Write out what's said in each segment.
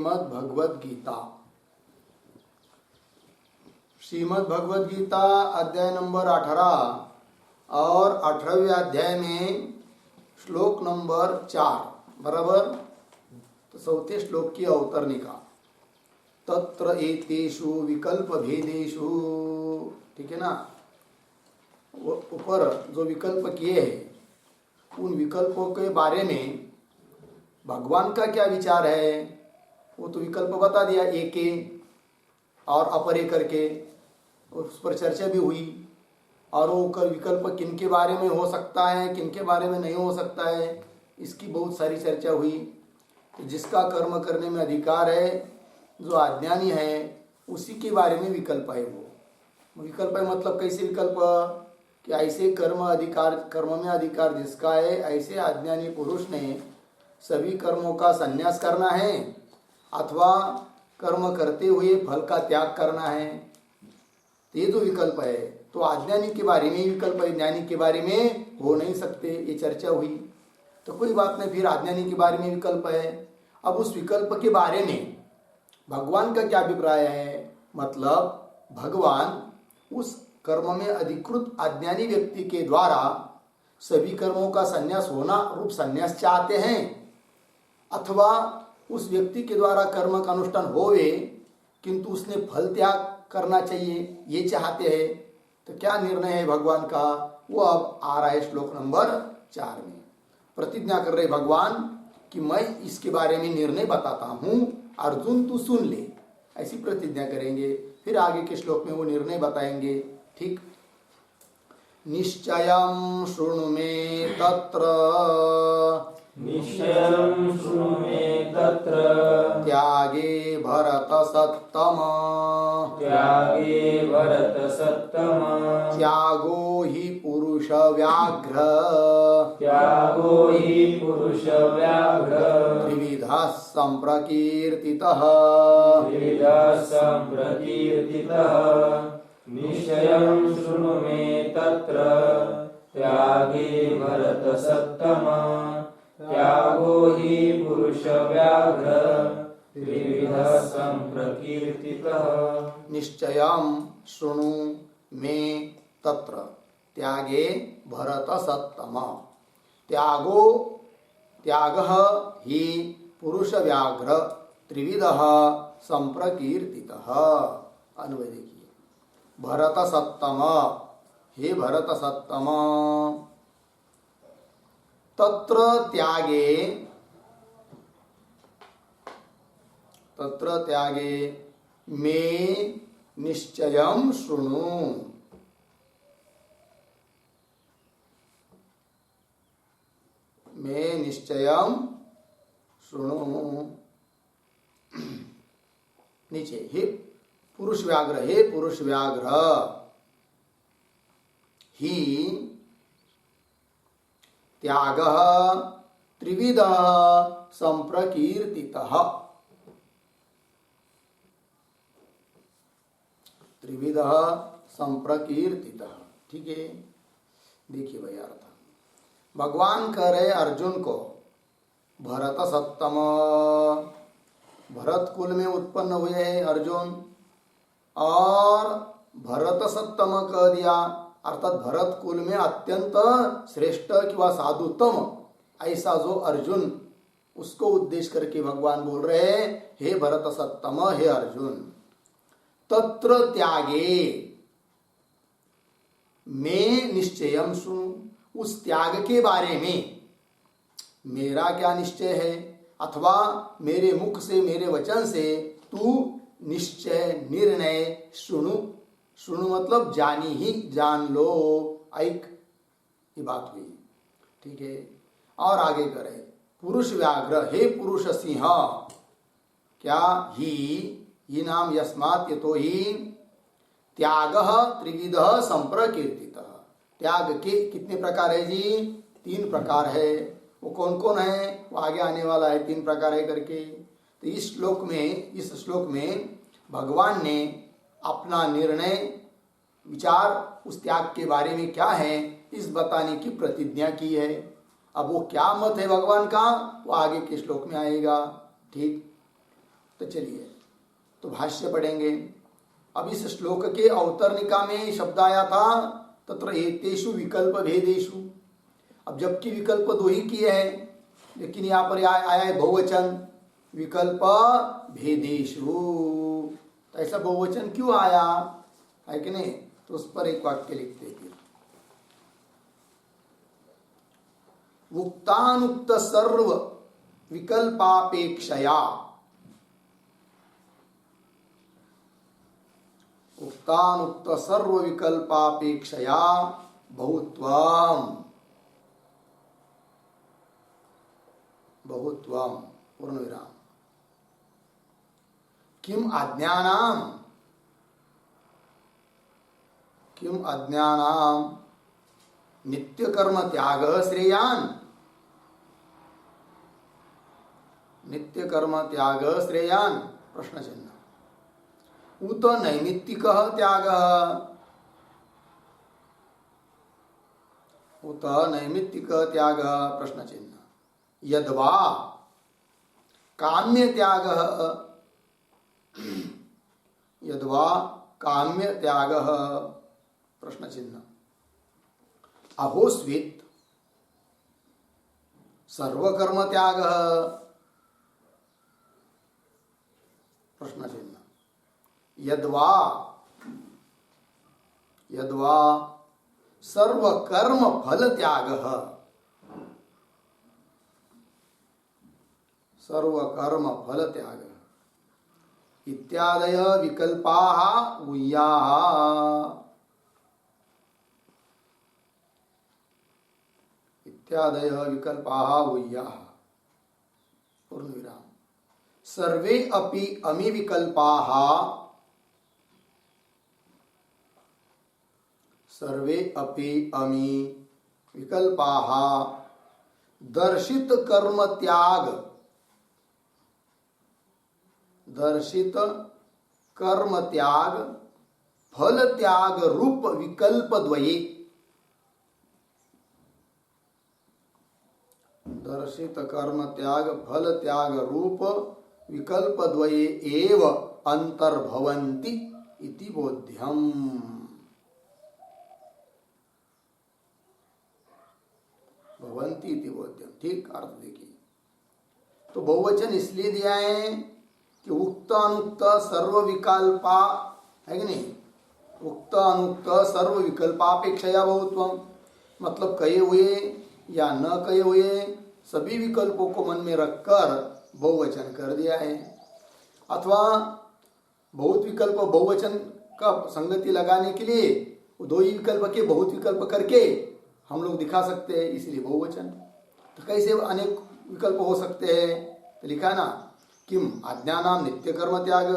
श्रीमद् भगवद गीता। श्रीमद् भगवद गीता अध्याय नंबर 18 और 18वें अध्याय में श्लोक नंबर 4 बराबर। तो चौथे श्लोक की अवतरणिका, तत्र एतेषु विकल्प भेदेषु, ठीक है ना। ऊपर जो विकल्प किए हैं उन विकल्पों के बारे में भगवान का क्या विचार है वो तो विकल्प बता दिया, एके और अपरे करके, उस पर चर्चा भी हुई। और वो विकल्प किन के बारे में हो सकता है, किन के बारे में नहीं हो सकता है, इसकी बहुत सारी चर्चा हुई। तो जिसका कर्म करने में अधिकार है, जो अज्ञानी है, उसी के बारे में विकल्प है। वो विकल्प है मतलब कैसे विकल्प कि ऐसे कर्म में अधिकार जिसका है, ऐसे अज्ञानी पुरुष ने सभी कर्मों का संन्यास करना है अथवा कर्म करते हुए फल का त्याग करना है। तो ये जो विकल्प है तो अज्ञानी के बारे में विकल्प है, ज्ञानी के बारे में हो नहीं सकते, ये चर्चा हुई। तो कोई बात नहीं, फिर अज्ञानी के बारे में विकल्प है। अब उस विकल्प के बारे में भगवान का क्या अभिप्राय है, मतलब भगवान उस कर्म में अधिकृत अज्ञानी व्यक्ति के द्वारा सभी कर्मों का संन्यास होना रूप संन्यास चाहते हैं, अथवा उस व्यक्ति के द्वारा कर्म का अनुष्ठान होवे किंतु उसने फल त्याग करना चाहिए, ये चाहते हैं। तो क्या निर्णय है भगवान का, वो अब आ रहा है श्लोक नंबर 4 में। प्रतिज्ञा कर रहे भगवान कि मैं इसके बारे में निर्णय बताता हूँ, अर्जुन तू सुन ले, ऐसी प्रतिज्ञा करेंगे। फिर आगे के श्लोक में वो निर्णय बताएंगे। ठीक, निश्चयं शृणु मे तत्र, निश्चयं शृणु मे तत्र त्यागे भरत सत्तम, त्यागे भरत सत्तम, त्यागो हि पुरुष व्याघ्र, त्यागो हि पुरुष व्याघ्र, त्रिविधः सम्प्रकीर्तितः, त्रिविधः सम्प्रकीर्तितः। निश्चयं शृणु मे तत्र त्यागे भरत सत्तम, त्यागो हि पुरुष व्याघ्र, त्रिविधः सम्प्रकीर्तितः। निश्चयं शृणु मे तत्र त्यागे भरत सत्तम, त्यागः हि पुरुष व्याघ्र, त्रिविधः सम्प्रकीर्तितः। अन्वय देखिए, भरत सत्तम, हे भरत सत्तम, तत्र त्यागे मे निश्चयं शृणु, मे निश्चयं शृणु। नीचे हे पुरुष व्याघ्र, हे पुरुष व्याघ्र, ही त्यागः त्रिविधः सम्प्रकीर्तितः, त्रिविधः सम्प्रकीर्तितः। ठीक है, देखिए भाई अर्थ भगवान कह रहे अर्जुन को, भरत सत्तम, भरत कुल में उत्पन्न हुए हैं अर्जुन, और भरत सत्तम कह दिया, अर्थात भरत कुल में अत्यंत श्रेष्ठ किंवा साधुतम ऐसा जो अर्जुन, उसको उद्देश्य करके भगवान बोल रहे हैं, हे भरत सत्तम, हे अर्जुन, तत्र त्यागे मैं निश्चयं शृणु, उस त्याग के बारे में मेरा क्या निश्चय है, अथवा मेरे मुख से, मेरे वचन से तू निश्चय, निर्णय सुनु, सुनु मतलब जानी ही, जान लो, ऐक, ये बात हुई। ठीक है, और आगे करे, पुरुष व्याघ्र, हे पुरुष सिंह, क्या ही नाम यस्मात् यतो ही त्यागः त्रिविधः सम्प्रकीर्तितः। त्याग के कितने प्रकार है जी, 3 प्रकार है। वो कौन कौन है वो आगे आने वाला है, 3 प्रकार है करके। तो इस श्लोक में भगवान ने अपना निर्णय विचार उस त्याग के बारे में क्या है इस बताने की प्रतिज्ञा की है। अब वो क्या मत है भगवान का वो आगे के श्लोक में आएगा। ठीक, तो चलिए तो भाष्य पढ़ेंगे। अब इस श्लोक के अवतरणिका में शब्द आया था तत्र एतेषु विकल्प भेदेषु। अब जबकि विकल्प दो ही किए हैं, लेकिन यहाँ पर आया है बहुवचन विकल्प भेदेषु। तो ऐसा बहुवचन क्यों आया है कि नहीं, तो उस पर एक वाक्य लिखते हैं। उक्तानुक्त सर्व विकल्पापेक्षया, उक्तानुक्त सर्व विकल्पापेक्षया बहुत्वम, बहुत्वम पूर्ण विराम। किम अज्ञानाम, किम अज्ञानाम नित्य कर्म त्याग श्रेयान, नित्य कर्म त्याग श्रेयान प्रश्न चिन्ह। उत नैमित्तिक त्याग, उत नैमित्तिक त्याग प्रश्न चिन्ह। यद्वा काम्य त्याग, यद्वा काम्य त्याग प्रश्न चिन्ह। अहोस्वित सर्वकर्म त्याग प्रश्न चिन्ह। यद्वा, यद्वा सर्वकर्म फल त्याग, सर्वकर्म फल त्याग इत्यादय विकल्पाः ऊह्याः, इत्यादय विकल्पाः ऊह्याः पूर्ण विराम। सर्वे अपि अमी विकल्पाः, सर्वे अपि अमी विकल्पाः दर्शित कर्म त्याग, दर्शित कर्म त्याग फल त्याग रूप विकल्प द्वये, दर्शित कर्म त्याग फल त्याग रूप विकल्प द्वये एव अंतर्भवन्ति इति बोध्यम। भवन्ति इति बोध्यम, ठीक अर्थ देखिए। तो बहुवचन इसलिए दिया है कि उक्त अनुक्त सर्व विकल्पा है कि नहीं, उक्त अनुक्त सर्व विकल्पापेक्षया बहुत्वम, मतलब कहे हुए या न कहे हुए सभी विकल्पों को मन में रखकर बहुवचन कर दिया है। अथवा बहुत विकल्प बहुवचन का संगति लगाने के लिए दो ही विकल्प के बहुत विकल्प करके हम लोग दिखा सकते हैं, इसलिए बहुवचन। तो कैसे अनेक विकल्प हो सकते हैं, तो लिखा ना किम अज्ञानाम नित्य कर्म त्याग,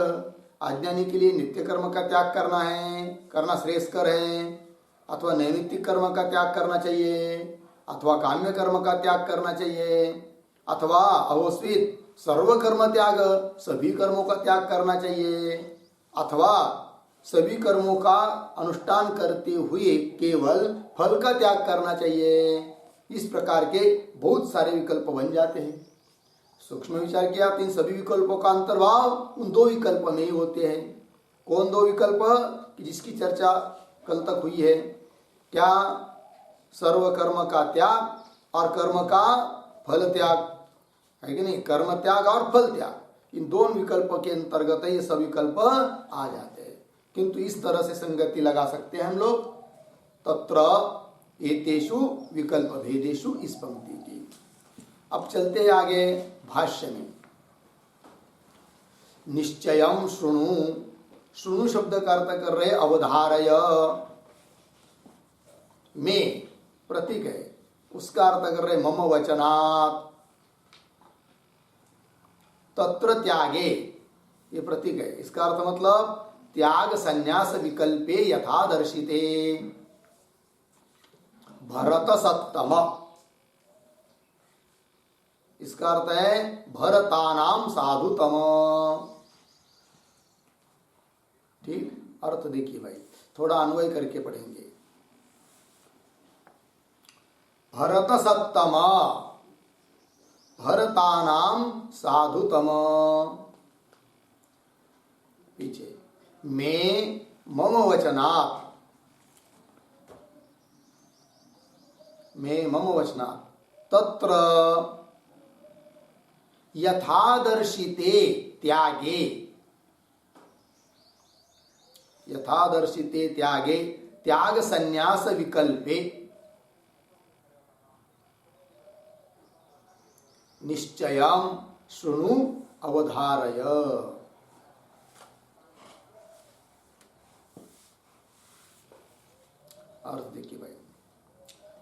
अज्ञानी के लिए नित्य कर्म का त्याग करना है, करना श्रेयस्कर है। अथवा नैमित्तिक कर्म का त्याग करना चाहिए, अथवा काम्य कर्म का त्याग करना चाहिए, अथवा अहोस्वित सर्व कर्म त्याग सभी कर्मों का त्याग करना चाहिए, अथवा सभी कर्मों का अनुष्ठान करते हुए केवल फल का त्याग करना चाहिए। इस प्रकार के बहुत सारे विकल्प बन जाते हैं। सूक्ष्म विचार किया तो इन सभी विकल्पों का अंतर्भाव उन दो विकल्प में ही होते हैं। कौन दो विकल्प कि जिसकी चर्चा कल तक हुई है, क्या सर्व कर्म का त्याग और कर्म का फल त्याग है कि नहीं, कर्म त्याग और फल त्याग, इन दोनों विकल्पों के अंतर्गत ये सब विकल्प आ जाते हैं। किंतु इस तरह से संगति लगा सकते हैं हम लोग, तत्र एतेषु विकल्प भेदेषु इस पंक्ति की। अब चलते हैं आगे भाष्य में। निश्चयम शृणु, शृणु शब्द का अर्थ कर रहे अवधारय, में प्रतीक है, उसका अर्थ कर रहे मम वचनात्, तत्र त्यागे ये प्रतीक है। इसका अर्थ मतलब त्याग संन्यास विकल्पे यथा दर्शिते भरत सत्तम, इसका अर्थ है भरतानाम साधुतम। ठीक, अर्थ देखिए भाई, थोड़ा अन्वय करके पढ़ेंगे। भरत सत्तम भरतानाम साधुतम, में मम वचनात्, में मम वचनात् तत्र यथादर्शिते त्यागे, यथादर्शिते त्यागे त्याग संन्यास विकल्पे निश्चयं शृणु अवधारय। अर्थ देखिए भाई,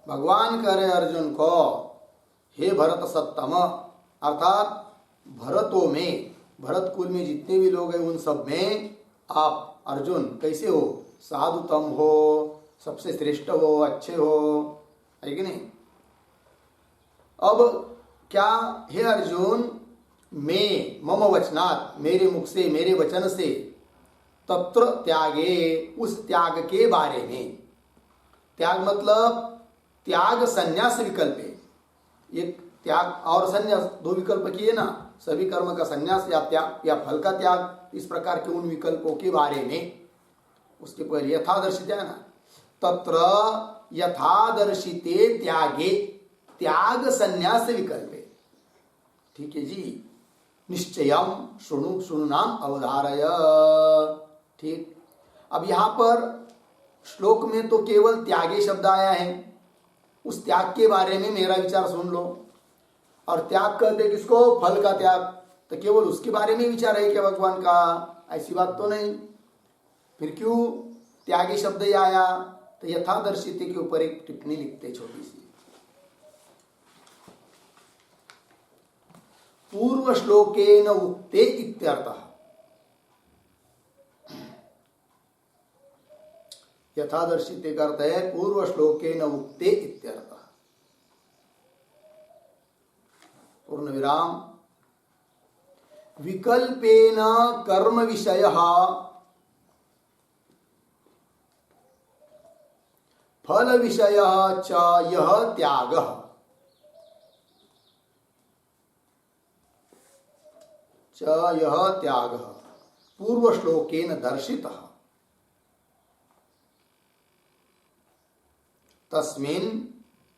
भगवान कह रहे अर्जुन को, हे भरत सत्तम, अर्थात भरतों में, भरत कुल में जितने भी लोग हैं उन सब में आप अर्जुन कैसे हो? साधुतम हो, सबसे श्रेष्ठ हो, अच्छे हो, है कि नहीं? अब क्या हे अर्जुन, मैं मम वचनात्, मेरे मुख से, मेरे वचन से, तत्र त्यागे, उस त्याग के बारे में, त्याग मतलब त्याग संन्यास विकल्प है। एक त्याग और संन्यास दो विकल्प किए ना, सभी कर्म का संन्यास या त्याग या फल का त्याग, इस प्रकार के उन विकल्पों के बारे में। उसके पहले यथादर्शित है ना, तत्र यथादर्शिते त्यागे त्याग संन्यास विकल्प, ठीक है जी। निश्चयम शृणु, शृणु नाम अवधारय, ठीक। अब यहां पर श्लोक में तो केवल त्यागे शब्द आया है, उस त्याग के बारे में मेरा विचार सुन लो। और त्याग कहते किसको? फल का त्याग, तो केवल उसके बारे में विचार है क्या भगवान का? ऐसी बात तो नहीं। फिर क्यों त्यागी शब्द ही आया? तो यथादर्शिते के ऊपर एक टिप्पणी लिखते छोटी सी। पूर्व श्लोकेन उक्ते इत्यर्थः, यथादर्शिते का अर्थ है पूर्व श्लोकेन उक्ते इत्यर्थः। पूर्ण विराम। विकल्पेन कर्म विषयः फल विषयः च यः त्यागः, च यः त्यागः पूर्व श्लोकेन दर्शितः, तस्मिन्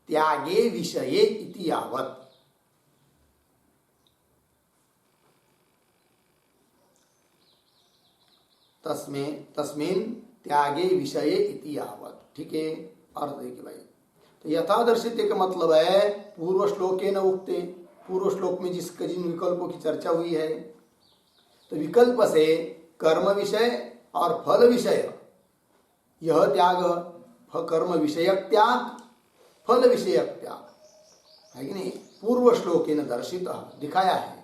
त्यागे विषये इति यावत्। तस्मिन् त्यागे विषये इति यावत्, ठीक है। अर्थ देखिए भाई, तो यथादर्शिते का मतलब है पूर्व श्लोकेन उक्ते, पूर्व श्लोक में जिन विकल्पों की चर्चा हुई है, तो विकल्प से कर्म विषय और फल विषय, यह त्याग, कर्म विषयक त्याग, फल विषयक त्याग, है कि नहीं? पूर्व श्लोकेन दर्शित, दिखाया है।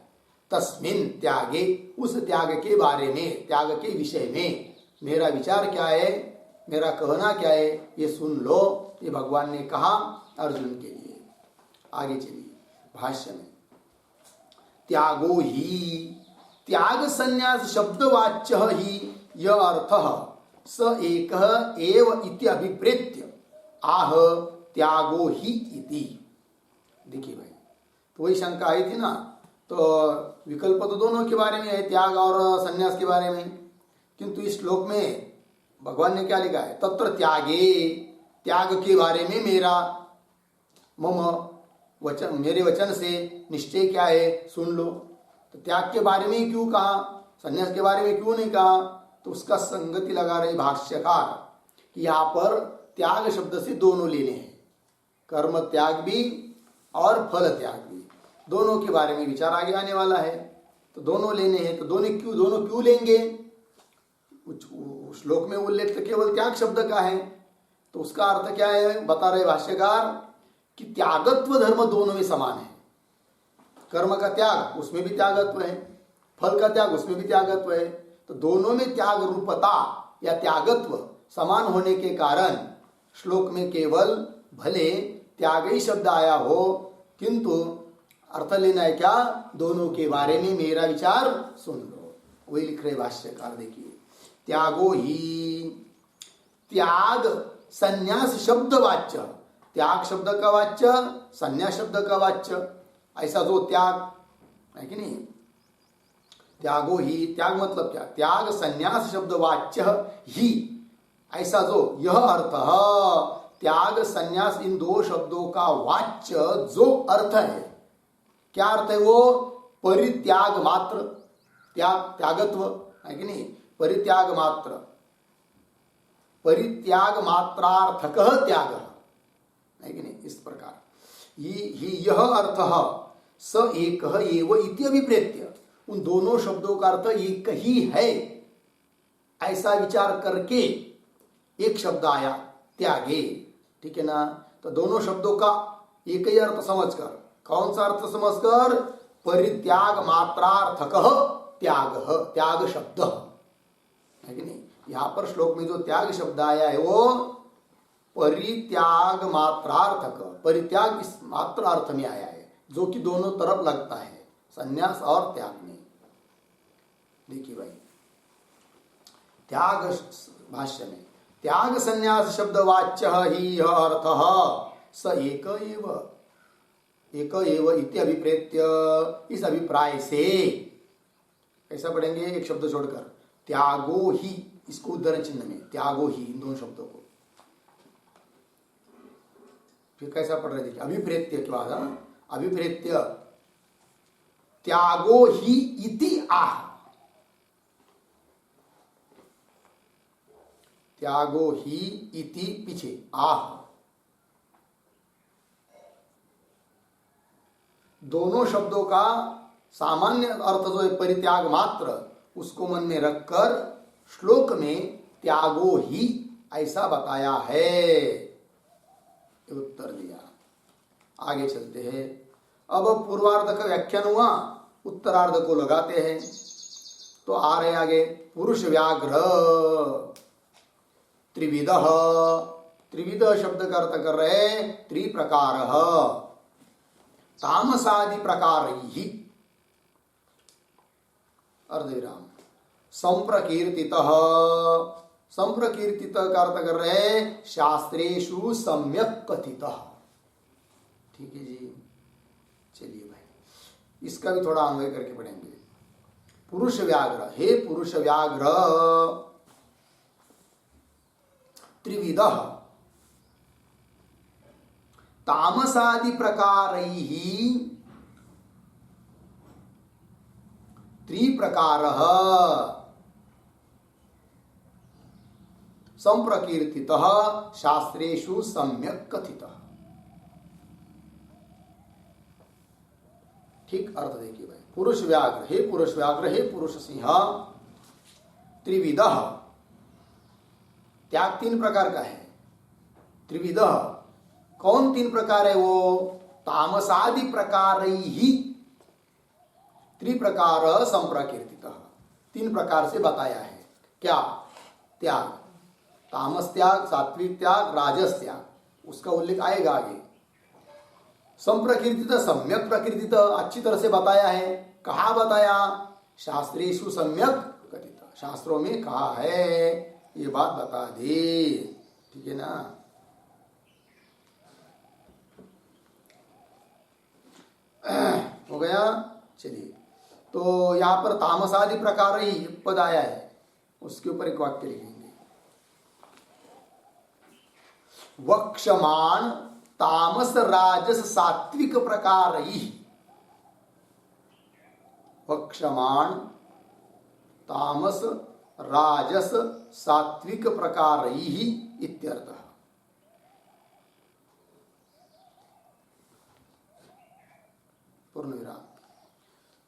तस्मिन् त्यागे, उस त्याग के बारे में, त्याग के विषय में मेरा विचार क्या है, मेरा कहना क्या है, ये सुन लो। ये भगवान ने कहा अर्जुन के लिए। आगे चलिए भाष्य में। त्यागो ही, त्याग संन्यास शब्दवाच्य ही यह अर्थः स एकः एव इति अभिप्रेत्य आह त्यागो ही इति। देखिए भाई, तो वही शंका आई थी ना, तो विकल्प तो दोनों के बारे में है, त्याग और संन्यास के बारे में, किंतु इस श्लोक में भगवान ने क्या लिखा है? तत्र त्यागे, त्याग के बारे में मेरा मम वचन, मेरे वचन से निश्चय क्या है, सुन लो। तो त्याग के बारे में क्यों कहा, संन्यास के बारे में क्यों नहीं कहा? तो उसका संगति लगा रहे भाष्यकार कि यहाँ पर त्याग शब्द से दोनों लेने हैं, कर्म त्याग भी और फल त्याग भी, दोनों के बारे में विचार आगे आने वाला है। तो दोनों लेने हैं, तो दोनों क्यों लेंगे? श्लोक में उल्लेख तो केवल त्याग शब्द का है, तो उसका अर्थ क्या है बता रहे भाष्यकार कि त्यागत्व धर्म दोनों में समान है। कर्म का त्याग, उसमें भी त्यागत्व है, फल का त्याग, उसमें भी त्यागत्व है। तो दोनों में त्याग रूपता या त्यागत्व समान होने के कारण श्लोक में केवल भले त्याग ही शब्द आया हो, किंतु अर्थ लेना है क्या? दोनों के बारे में मेरा विचार सुन लो। वही लिख रहे भाष्यकार, देखिए। त्यागो ही, त्याग संन्यास शब्द वाच्य, त्याग शब्द का वाच्य, संन्यास शब्द का वाच्य, ऐसा जो त्याग है कि नहीं, त्यागो ही, त्याग मतलब क्या, त्याग संन्यास शब्द वाच्य ही, ऐसा जो यह अर्थ, त्याग संन्यास इन दो शब्दों का वाच्य जो अर्थ है, क्या अर्थ है वो, परित्याग मात्र, त्याग त्यागत्व है कि नहीं, परित्याग मात्र, परित्याग मात्रार्थक त्याग है कि नहीं, इस प्रकार ही यह अर्थ स एक एव इति अभिप्रेत्य, उन दोनों शब्दों का अर्थ एक ही है ऐसा विचार करके एक शब्द आया त्यागे, ठीक है ना। तो दोनों शब्दों का एक ही अर्थ समझकर, कौन सा अर्थ समझकर, परित्याग मात्रार्थक त्याग, त्याग शब्द है कि नहीं। यहां पर श्लोक में जो त्याग शब्द आया है वो परित्याग मात्रार्थक, परित्याग इस मात्र अर्थ में आया है, जो कि दोनों तरफ लगता है, संन्यास और त्याग में। देखिए भाई, त्याग भाष्य में त्याग संन्यास शब्द वाच्य ही अर्थ स एक एव इति अभिप्रेत्य, इस अभिप्राय से कैसा पढ़ेंगे, एक शब्द छोड़कर, त्यागो ही, इसको उद्धरण चिन्ह में, त्यागो ही, इन दोनों शब्दों को फिर कैसा पढ़ रहे देखिए, अभिप्रेत्य के बाद, अभिप्रेत्य त्यागो ही इति आह, त्यागो ही इति पीछे आह, दोनों शब्दों का सामान्य अर्थ जो है परित्याग मात्र, उसको मन में रखकर श्लोक में त्यागो ही ऐसा बताया है, उत्तर दिया। आगे चलते हैं, अब पूर्वार्ध का व्याख्यान हुआ, उत्तरार्ध को लगाते हैं। तो आ रहे आगे, पुरुष व्याघ्र त्रिविध, त्रिविध शब्द का अर्थ कर रहे त्रिप्रकार, तामसादि प्रकार ही, अर्धविराम, संप्रकीर्तित, संप्रकीर्तित का अर्थ कर रहे शास्त्रेषु सम्यक कथित, ठीक है जी। चलिए भाई, इसका भी थोड़ा अन्वय करके पढ़ेंगे। पुरुष व्याघ्र, हे पुरुष व्याघ्र, त्रिविध तामसादि प्रकारैहि त्रिप्रकारः संप्रकीर्तितः शास्त्रेषु सम्यक् कथितः। ठीक अर्थ देखिए भाई, पुरुष व्याघ्र, हे पुरुष व्याघ्र, हे पुरुष सिंह, त्रिविधः, त्याग तीन प्रकार का है, त्रिविध, कौन तीन प्रकार है वो, तामसादि प्रकारैहि त्रिप्रकार संप्रकीर्तितः, तीन प्रकार से बताया है, क्या, त्याग, तामस त्याग, सात्विक त्याग, राजस त्याग, उसका उल्लेख आएगा आगे। संप्रकीर्तित, सम्यक प्रकीर्तित, अच्छी तरह से बताया है, कहाँ बताया, शास्त्रेषु सम्यक कथित, शास्त्रों में कहा है, ये बात बता दे, ठीक है ना। हो गया, चलिए। तो यहां पर तामसादि प्रकार ही पद आया है, उसके ऊपर एक वाक्य लिखेंगे, वक्षमान तामस राजस सात्विक प्रकार ही, वक्षमान तामस राजस सात्विक प्रकार ही इत्यर्थः। पूर्णविराम।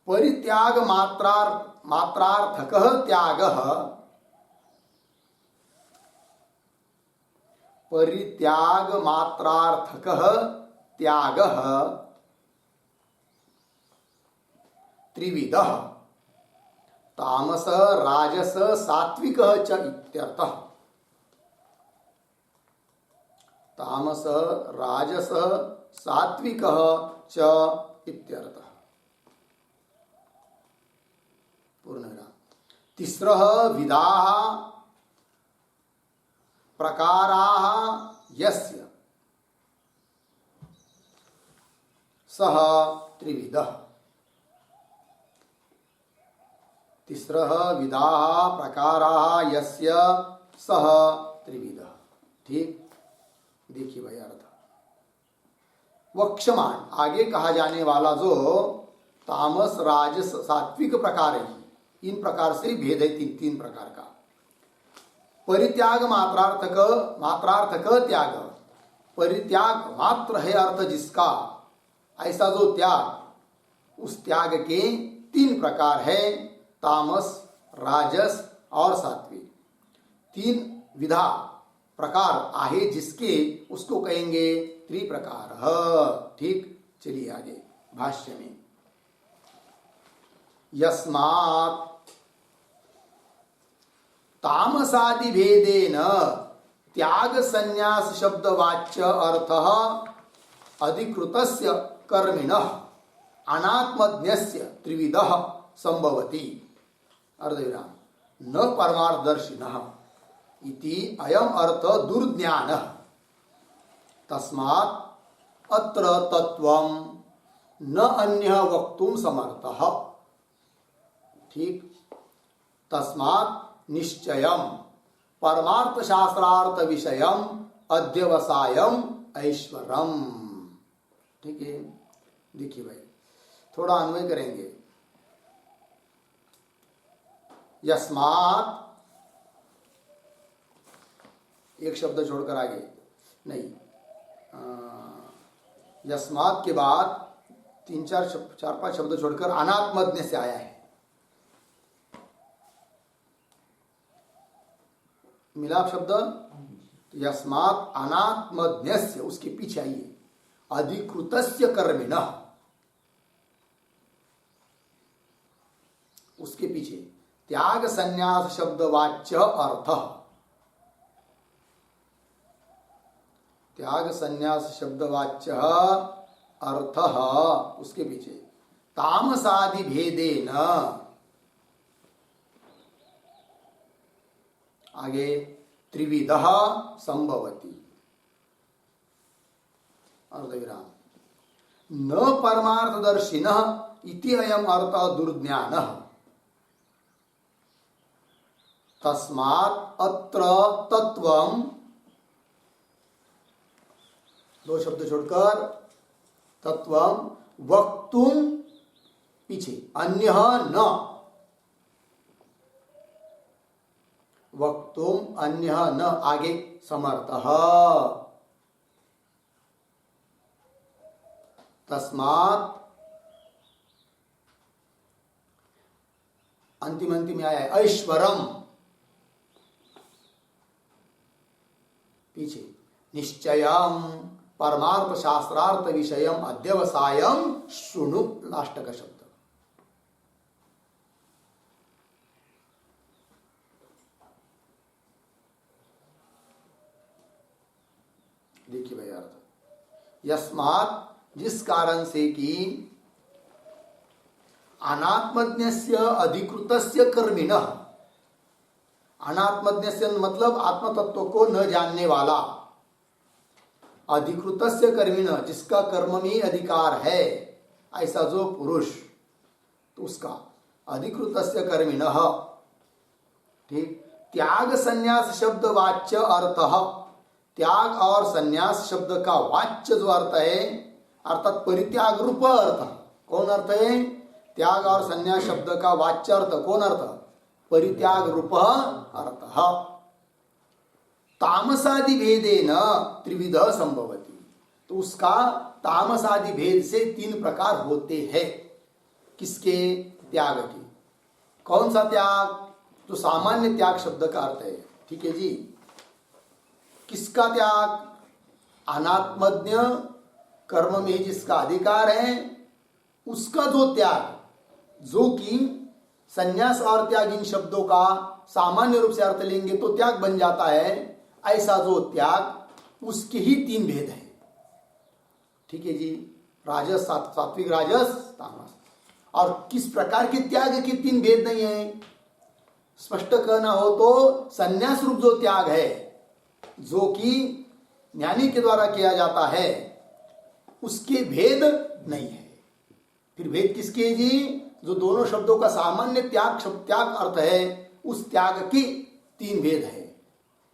परित्याग मात्रार्थकः त्यागः, परित्याग मात्रार्थकः त्यागः त्रिविधः, तामस राजस सात्विकः च इत्यर्थः। तामस राजस सात्विकः च इत्यर्थः। पूर्णविराम। तिस्रः विधाः प्रकाराः यस्य सः त्रिविधः। तिस्रः विधाः प्रकाराः यस्य सः त्रिविधः। ठीक, देखिए भाई अर्थ वक्षमान, आगे कहा जाने वाला जो तामस राजस सात्विक प्रकार है, इन प्रकार से भेद है, तीन प्रकार का। परित्याग मात्रार्थक त्याग, परित्याग मात्र है अर्थ जिसका, ऐसा जो त्याग, उस त्याग के तीन प्रकार है, तामस, राजस और सात्विक। तीन विधा प्रकार आहे जिसके, उसको कहेंगे त्रिप्रकार। ठीक, चलिए आगे भाष्य में। यस्मात् तामसादि भेदेन त्याग संन्यास शब्द वाच्य अर्थ अधिकृतस्य कर्मिणः अनात्मज्ञस्य त्रिविधः संभवति। अर्धविराम। न परमार्थदर्शिनः इति अयम अर्थ दुर्ज्ञानः, तस्मात् अत्र तत्वं न अन्यः वक्तुं समर्थः। ठीक, तस्मात् निश्चयं परमार्थ शास्त्रार्थ विषयम अध्यवसायम ऐश्वरम। ठीक है, देखिए भाई थोड़ा अन्वय करेंगे। यस्मात्, एक शब्द छोड़कर आगे नहीं, यस्मात् के बाद चार पांच शब्द छोड़कर अनात्मज्ञ से आया है। मिलाप शब्द, यस्मात् अनात्मज्ञस्य, उसके पीछे आइए अधिकृतस्य कर्मिणः, उसके पीछे त्याग संन्यास शब्द वाच्य अर्थ, त्याग संन्यास शब्द वाच्य अर्थ, उसके पीछे तामसादि भेदेन, आगे त्रिविधः संभवति। अर्धविराम। न परमार्थदर्शिनः इति अयम अर्थ दुर्ज्ञानः, तस्मात् अत्र तत्वं, दो शब्द छोड़कर तत्वं वक्तुम, पीछे अन्यः न, वक्तुम अन्यः न, आगे समर्थः। तस्मात् अंतिम में आया है ऐश्वरम, पीछे निश्चयम परमार्थ शास्त्रार्थ विषयम अध्यवसायम शृणु, लास्ट का शब्द। देखिए भाई अर्थ, यस्मात्, जिस कारण से कि अनात्मज्ञस्य अधिकृतस्य कर्मिणः, अनात्मज्ञस्य मतलब आत्म तत्व को न जानने वाला, अधिकृतस्य कर्मिणः जिसका कर्म में अधिकार है, ऐसा जो पुरुष, तो उसका अधिकृतस्य कर्मिणः। ठीक, त्याग संन्यास शब्द वाच्य अर्थः, त्याग और संन्यास शब्द का वाच्य जो अर्थ है, अर्थात परित्याग रूप अर्थ, कौन अर्थ है? त्याग और संन्यास शब्द का वाच्य अर्थ कौन अर्थ? परित्याग रूप अर्थ। तामसादि भेदेन त्रिविध संभवति, तो उसका तामसादि भेद से तीन प्रकार होते हैं। किसके? त्याग के। कौन सा त्याग? तो सामान्य त्याग शब्द का अर्थ है। ठीक है जी। किसका त्याग? अनात्मज्ञ कर्म में जिसका अधिकार है उसका जो त्याग, जो कि संन्यास और त्याग इन शब्दों का सामान्य रूप से अर्थ लेंगे तो त्याग बन जाता है, ऐसा जो त्याग, उसके ही तीन भेद हैं। ठीक है जी। राजस, सात्विक राजस, तामस। और किस प्रकार के त्याग के तीन भेद नहीं है, स्पष्ट कहना हो तो संन्यास रूप जो त्याग है, जो कि ज्ञानी के द्वारा किया जाता है, उसके भेद नहीं है। फिर भेद किसके जी? जो दोनों शब्दों का सामान्य त्याग शब्द त्याग अर्थ है, उस त्याग की 3 भेद है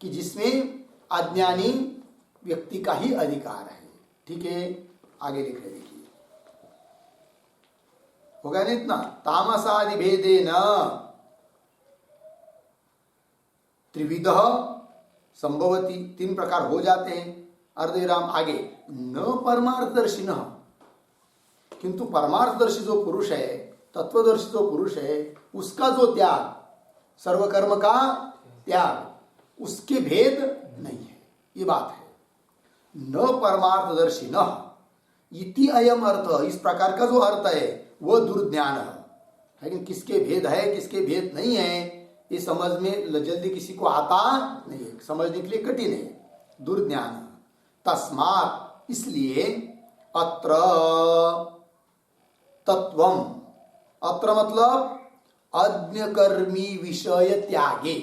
कि जिसमें अज्ञानी व्यक्ति का ही अधिकार है। ठीक है, आगे लिख रहे देखिए, हो गया ना इतना। तामसादि भेदे न त्रिविध संभवती, 3 प्रकार हो जाते हैं। अर्धविराम आगे, न परमार्थदर्शी न, किंतु परमार्थदर्शी जो पुरुष है, तत्वदर्शी जो पुरुष है, उसका जो त्याग, सर्वकर्म का त्याग, उसके भेद नहीं है, ये बात है। न परमार्थदर्शी न इति अयम अर्थ, इस प्रकार का जो अर्थ है वह दुर्ज्ञान है। लेकिन किसके भेद है किसके भेद नहीं है ये समझ में जल्दी किसी को आता नहीं है, समझने के लिए कठिन है, दुर्ज्ञान। तस्मात्, इसलिए अत्र तत्वम, अत्र मतलब अज्ञकर्मी विषय त्यागे,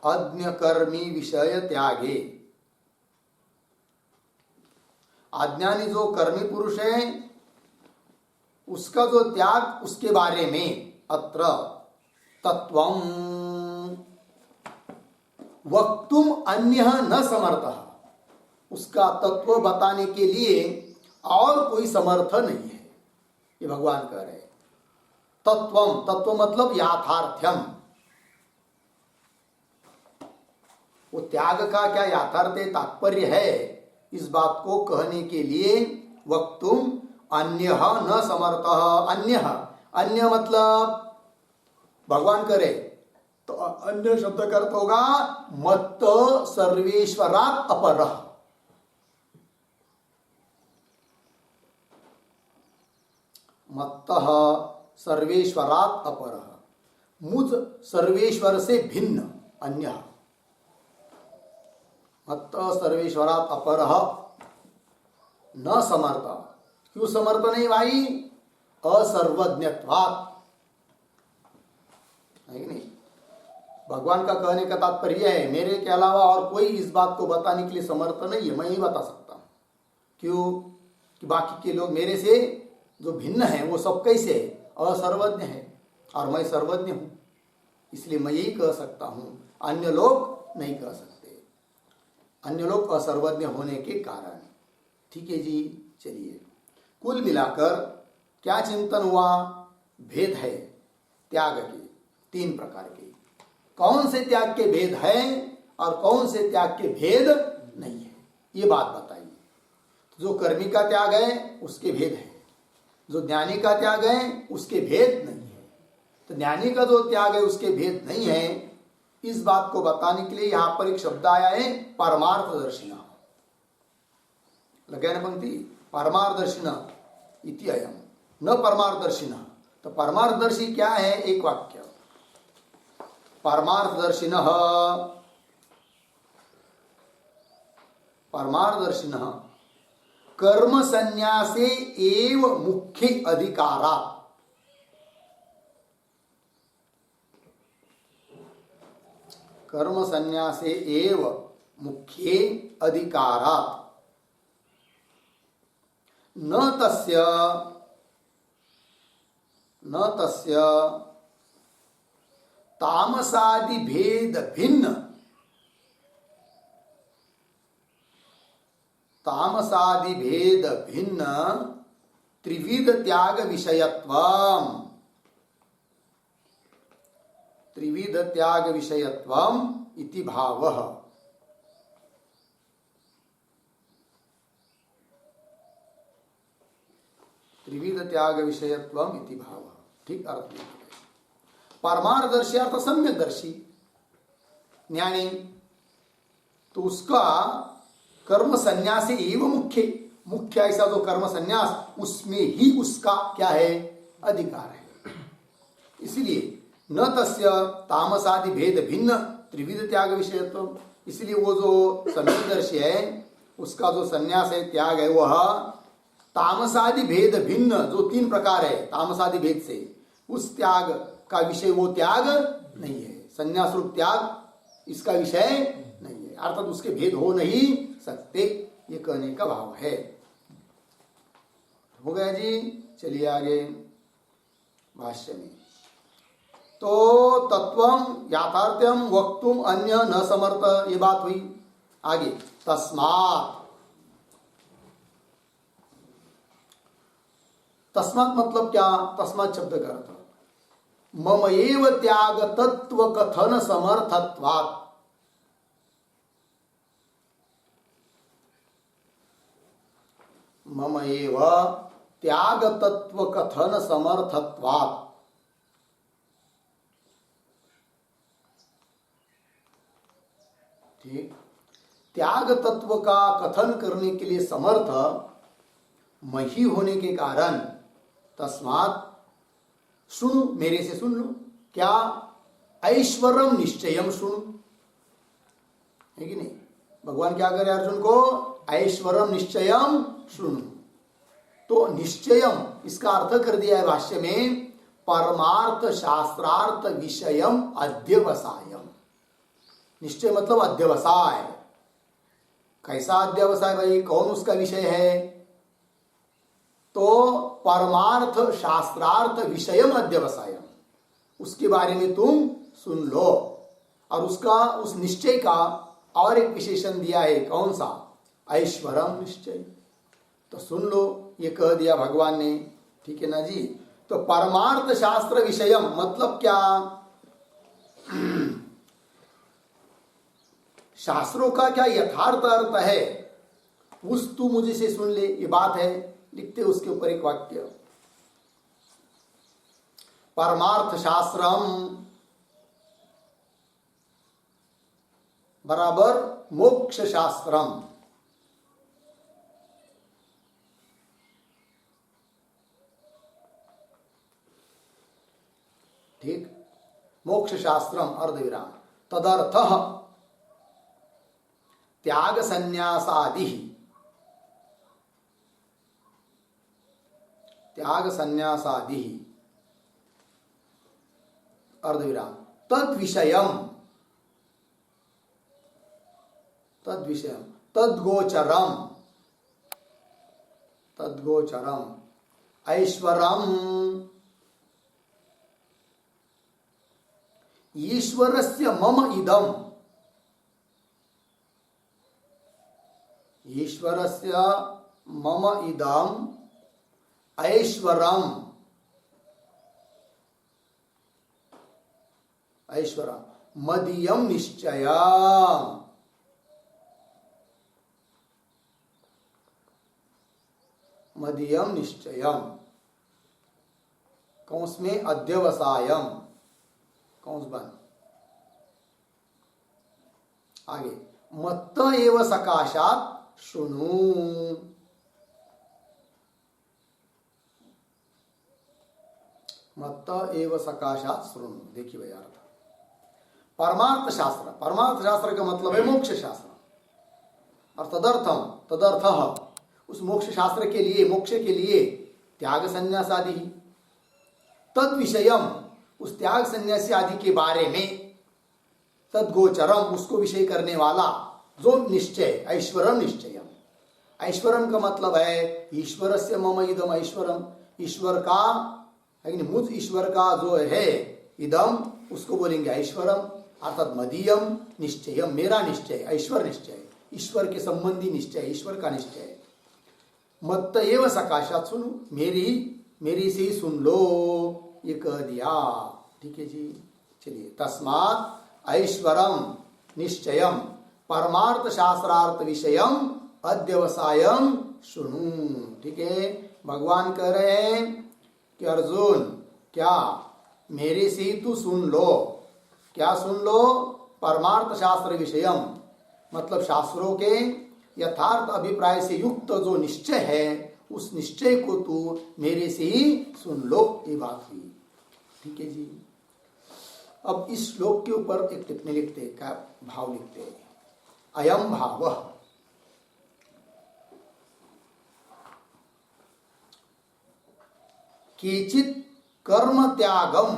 अज्ञकर्मी विषय त्यागे, अज्ञानी जो कर्मी पुरुष है उसका जो त्याग, उसके बारे में अत्र तत्वम वक्तुम अन्य न समर्थः, उसका तत्व बताने के लिए और कोई समर्थ नहीं है, ये भगवान कह रहे। तत्वम, तत्व मतलब याथार्थ्यम, वो त्याग का क्या याथार्थ तात्पर्य है, इस बात को कहने के लिए वक्तुम अन्य न समर्थ। अन्य, अन्य मतलब भगवान करे तो अन्य शब्द का अर्थ होगा मत सर्वेश्वरात् अपरः, मत्तः सर्वेश्वरात् अपरः, मुझ सर्वेश्वर से भिन्न अन्य, मत सर्वेश्वरात् अपरः न समर्थ। क्यों समर्थ नहीं भाई? असर्वज्ञत्वात्, है कि नहीं? भगवान का कहने का तात्पर्य है मेरे के अलावा और कोई इस बात को बताने के लिए समर्थ नहीं है, मैं ही बता सकता हूं। क्यों? कि बाकी के लोग मेरे से जो भिन्न है वो सब कैसे असर्वज्ञ है और मैं सर्वज्ञ हूं, इसलिए मैं यही कह सकता हूं, अन्य लोग नहीं कह सकते, अन्य लोग असर्वज्ञ होने के कारण। ठीक है जी, चलिए कुल मिलाकर क्या चिंतन हुआ? भेद है त्याग के 3 प्रकार के। कौन से त्याग के भेद हैं और कौन से त्याग के भेद नहीं है, ये बात बताइए। जो कर्मी का त्याग है उसके भेद है, जो ज्ञानी का त्याग है उसके भेद नहीं है। तो ज्ञानी का जो त्याग है उसके भेद नहीं है, इस बात को बताने के लिए यहां पर एक शब्द आया है परमार्थदर्शिना। लगे ना पंक्ति, परमार्थदर्शिना इति अयम, न परमार्थदर्शिना। तो परमार्थदर्शी क्या है? एक वाक्य, परमार्थदर्शिनः, परमार्थदर्शिनः कर्म संन्यासे एव मुख्य अधिकारात्, कर्म संन्यासे एव मुख्ये अधिकारात् न तस्य तामसादि भेद भिन्न, तामसादि भेद भिन्न त्रिविध त्याग विषयत्वम, त्रिविध त्याग विषयत्वम इति भावः। त्रिविध त्याग विषयत्वम इति भावः, ठीक अर्थ। परमार्थदर्शी अर्थ सम्यकदर्शी ज्ञानी, तो उसका कर्म संन्यास एवं मुख्य, मुख्य ऐसा जो कर्म संन्यास उसमें ही उसका क्या है? अधिकार है। इसलिए न तस्य तामसादि भेद भिन्न त्रिविध त्याग विषयत्व, इसलिए वो जो सम्यकदर्शी है उसका जो संन्यास है, त्याग है, वह तामसादि भेद भिन्न जो 3 प्रकार है तामसादि भेद से, उस त्याग का विषय वो त्याग नहीं है। संन्यास रूप त्याग इसका विषय नहीं है। है, अर्थात उसके भेद हो नहीं सकते, ये कहने का भाव है। हो गया जी। चलिए आगे भाष्य में। तो तत्वम याथार्थ्यम वक्तुम अन्य न समर्थ, ये बात हुई। आगे तस्मात्, तस्मात् मतलब क्या? तस्मात् शब्द का अर्थ मम एव त्याग तत्व कथन समर्थत्वात्, मम एव त्याग तत्व कथन समर्थत्वात्। ठीक, त्याग तत्व का कथन करने के लिए समर्थ मैं ही होने के कारण, तस्मात् सुनो, मेरे से सुन लो। क्या? ऐश्वरम निश्चयम सुनो, है कि नहीं? भगवान क्या करे अर्जुन को? ऐश्वरम निश्चयम सुनो। तो निश्चयम इसका अर्थ कर दिया है भाष्य में परमार्थ शास्त्रार्थ विषयम अध्यवसायम। निश्चय मतलब अध्यवसाय। कैसा अध्यवसाय भाई? कौन उसका विषय है? तो परमार्थ शास्त्रार्थ विषयम अध्यवसायम, उसके बारे में तुम सुन लो। और उसका, उस निश्चय का और एक विशेषण दिया है, कौन सा? ऐश्वरम निश्चय। तो सुन लो, ये कह दिया भगवान ने, ठीक है ना जी। तो परमार्थ शास्त्र विषयम मतलब क्या? शास्त्रों का क्या यथार्थ अर्थ है, उस तू मुझे से सुन ले, ये बात है। लिखते उसके ऊपर एक वाक्य, परमार्थ शास्त्रम बराबर मोक्ष शास्त्रम। ठीक, मोक्ष शास्त्रम अर्धविराम। तदर्थ त्याग संन्यासादि, त्याग संन्यासादि अर्धविराम तद विषयम, तद विषयम तद्गोचरम, तद्गोचरम ऐश्वरम ईश्वरस्य मम इदम, ईश्वरस्य मम इदम ऐश्वरम, ऐश्वरम मदीयम निश्चयम, मदीयम निश्चयम कौंस में अध्यवसायम, कौंस बंद। आगे मत्त एव सकाशात शुणु, मत्त एव सकाशात शुणु। देखिए भैया अर्थ, परमार्थ शास्त्र, परमार्थ शास्त्र का मतलब है मोक्ष शास्त्र। और तदर्थम, तदर्थ उस मोक्ष शास्त्र के लिए, मोक्ष के लिए त्याग संन्यास आदि, तद विषयम उस त्याग संन्यासी आदि के बारे में, तद्गोचरम उसको विषय करने वाला जो निश्चय, ऐश्वरम निश्चयम। ऐश्वरम का मतलब है ईश्वरस्य मम इदम ऐश्वरम, ईश्वर का, लेकिन मुझ ईश्वर का जो है इदम, उसको बोलेंगे ऐश्वरम। अर्थात मदीयम निश्चयम, मेरा निश्चय, ऐश्वर निश्चय, ईश्वर के संबंधी निश्चय, ईश्वर का निश्चय। मत्त एव सकाशात सुनो, मेरी से ही सुन लो, ये कह दिया। ठीक है जी। चलिए, तस्मात् ऐश्वरम निश्चयम परमार्थ शास्त्रार्थ विषयम अध्यवसायम सुनु। ठीक है, भगवान कह रहे हैं कि अर्जुन क्या मेरे से ही तू सुन लो। क्या सुन लो? परमार्थ शास्त्र विषयम मतलब शास्त्रों के यथार्थ अभिप्राय से युक्त जो निश्चय है, उस निश्चय को तू मेरे से ही सुन लो, ये बात हुई। ठीक है जी। अब इस श्लोक के ऊपर एक टिप्पणी लिखते, क्या भाव लिखते हैं? अयम भाव केचित कर्म त्यागम,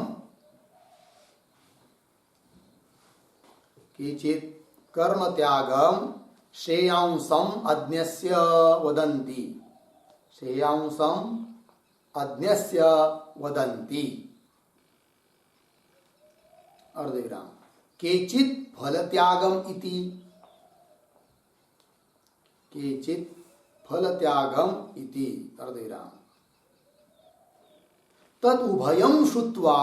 केचित कर्म त्यागम श्रेयांसम अज्ञस्य वदन्ति, श्रेयांसम अज्ञस्य वदन्ति। अर्धविराम। केचित् फल त्यागम इति, केचित् फल त्यागम इति। अर्धविराम। तद उभयम श्रुत्वा,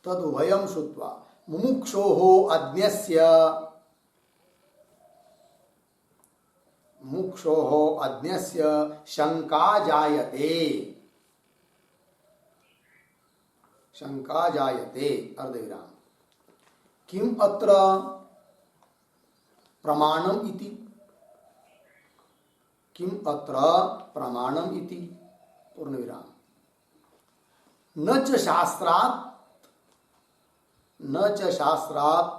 तद उभयम श्रुत्वा मुमुक्षोः अज्ञस्य, मुमुक्षोः अज्ञस्य शंका जायते, शंका जायते। अर्धविराम। किम अत्र प्रमाणम इति, किम अत्र प्रमाणम इति। पूर्णविराम। न च शास्त्रात्, न च शास्त्रात्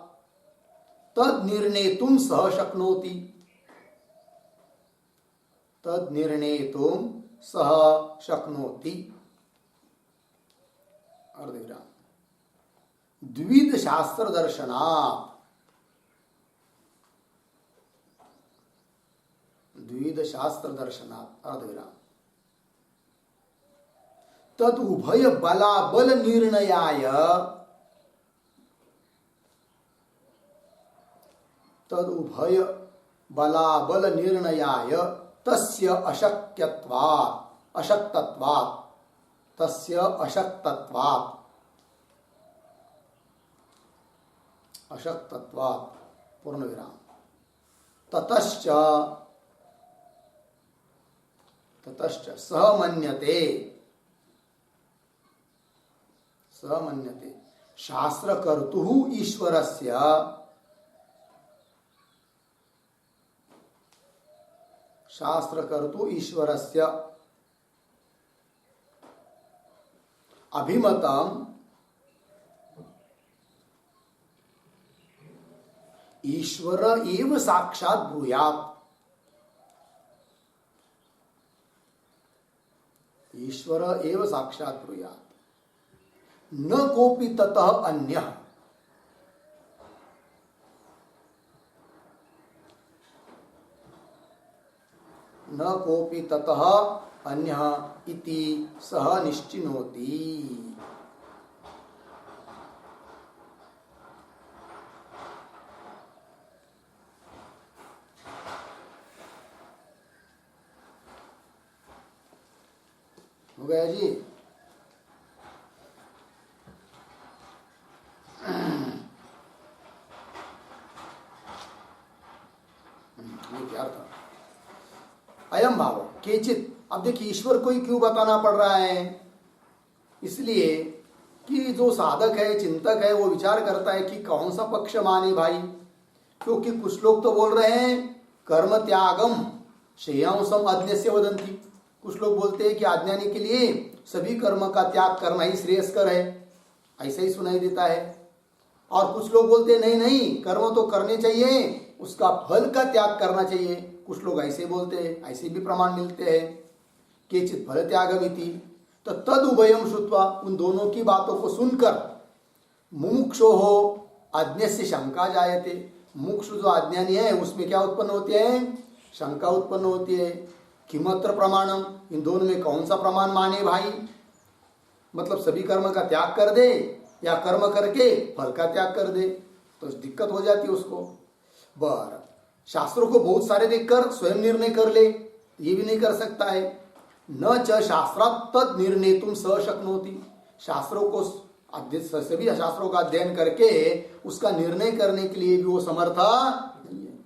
तद निर्णेतुम सह शक्नोति, तद निर्णेतुम सह शक्नोति। अर्धविराम। द्विविध शास्त्र दर्शनात्, द्विविध शास्त्र दर्शनात्। अर्धविराम। तद उभय बलाबल निर्णयाय, तद उभय बलाबल निर्णयाय तस्य अशक्यत्वात्, अशक्तत्वात्, तस्य अशक्तत्वात्, अशक्तत्वात्। पूर्णविराम। ततश्च, ततश्च सह मन्यते, सह मन्यते शास्त्रकर्तुः ईश्वरस्य, शास्त्रकर्तुः ईश्वरस्य अभिमतम् ईश्वर एव साक्षात् ब्रूयात्, ईश्वर एव साक्षात् ब्रूयात्। न कोपि ततः अन्यः, न कोपि ततः अन्यः इति सह निश्चिनोति। हो गया जी। ये क्या था? अयम भाव केचित। अब देखिए ईश्वर को ही क्यों बताना पड़ रहा है? इसलिए कि जो साधक है, चिंतक है, वो विचार करता है कि कौन सा पक्ष माने भाई। क्योंकि कुछ लोग तो बोल रहे हैं कर्म त्यागम श्रेयांसम अज्ञस्य वदन्ति। कुछ लोग बोलते हैं कि अज्ञानी के लिए सभी कर्म का त्याग करना ही श्रेयस्कर है, ऐसा ही सुनाई देता है। और कुछ लोग बोलते हैं नहीं नहीं, कर्म तो करने चाहिए, उसका फल का त्याग करना चाहिए। कुछ लोग ऐसे बोलते हैं, ऐसे भी प्रमाण मिलते हैं। केचित् फल त्यागमिति। तो तद उभयम श्रुत्वा, उन दोनों की बातों को सुनकर मुमुक्षोः अज्ञस्य शंका जायते। मुमुक्षु जो अज्ञानी है उसमें क्या उत्पन्न होती है? शंका उत्पन्न होती है। किमत्र प्रमाणम, इन दोनों में कौन सा प्रमाण माने भाई? मतलब सभी कर्म का त्याग कर दे या कर्म करके फल का त्याग कर दे, तो दिक्कत हो जाती है उसको। बर शास्त्रों को बहुत सारे देखकर स्वयं निर्णय कर ले, ये भी नहीं कर सकता है। न च शास्त्रात् तद निर्णेतुम स शक्नोति। शास्त्रों को, सभी शास्त्रों का अध्ययन करके उसका निर्णय करने के लिए भी वो समर्थ नहीं है।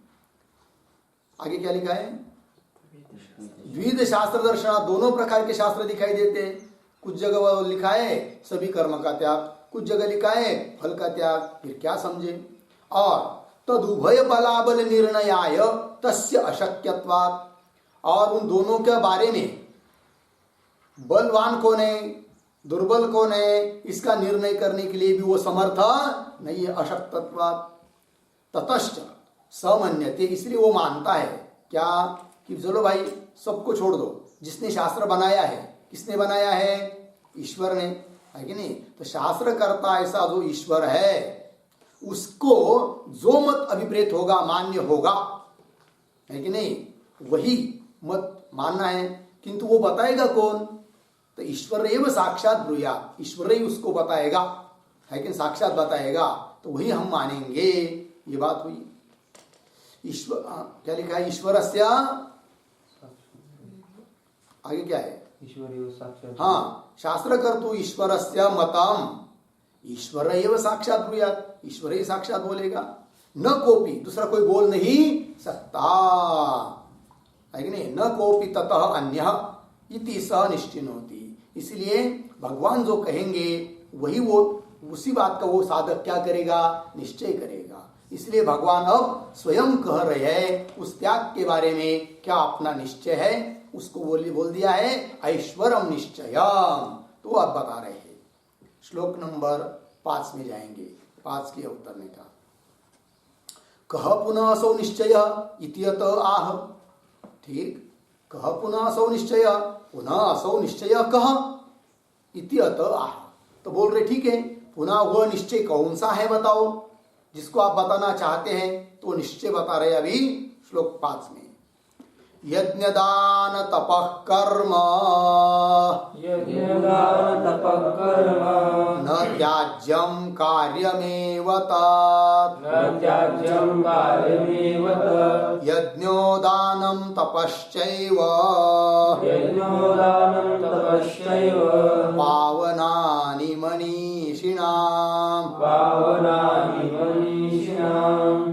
आगे क्या लिखा है? द्विविध शास्त्र दर्शन, दोनों प्रकार के शास्त्र दिखाई देते हैं। कुछ जगह लिखा है सभी कर्म का त्याग, कुछ जगह लिखा है फल का त्याग। फिर क्या समझे? और तदुभय बलाबल निर्णयाय तस्य अशक्यत्वात्, और उन दोनों के बारे में बलवान कौन है, दुर्बल कौन है, इसका निर्णय करने के लिए भी वो समर्थ नहीं है, अशक्तत्वात्। ततश्च समन्यते, इसलिए वो मानता है क्या कि चलो भाई सबको छोड़ दो, जिसने शास्त्र बनाया है, किसने बनाया है? ईश्वर ने, है कि नहीं? तो शास्त्र करता ऐसा जो ईश्वर है, उसको जो मत अभिप्रेत होगा, मान्य होगा, है कि नहीं, वही मत मानना है। किंतु वो बताएगा कौन? तो ईश्वर एवं साक्षात ब्रूयात, ईश्वर ही उसको बताएगा, है कि साक्षात बताएगा, तो वही हम मानेंगे। ये बात हुई। ईश्वर क्या लिखा है? ईश्वरस्य, आगे क्या है? ईश्वरीय साक्षात। हाँ, शास्त्र कर्तु ईश्वरस्य मतम, ईश्वर एवं साक्षात ब्रूयात, ईश्वर ही साक्षात बोलेगा, न कोपी, दूसरा कोई बोल नहीं सकता, है कि नहीं। न कोपी ततः अन्यः इति स निश्चिनोति। इसलिए भगवान जो कहेंगे वही वो, उसी बात का वो साधक क्या करेगा? निश्चय करेगा। इसलिए भगवान अब स्वयं कह रहे हैं उस त्याग के बारे में, क्या अपना निश्चय है उसको बोल दिया है ऐश्वरम निश्चयम, तो आप बता रहे हैं। श्लोक नंबर 5 में जाएंगे, 5 के उत्तर में था, कह पुनः असौ निश्चय इत्यत आह। ठीक, कह पुनः असौ निश्चय, पुनः असौ निश्चय कह इत्यत आह। तो बोल रहे ठीक है, पुनः वह निश्चय कौन सा है बताओ, जिसको आप बताना चाहते हैं, तो निश्चय बता रहे अभी श्लोक 5 में। यज्ञदान तपः कर्म, यज्ञदान तपः कर्म, न त्याज्यं कार्यमेव तत्, न त्याज्यं कार्यमेव तत्, यज्ञोदानं तपश्चैव, यज्ञोदानं तपश्चैव, पावनानि मनीषिणाम्, पावनानि मनीषिणाम्।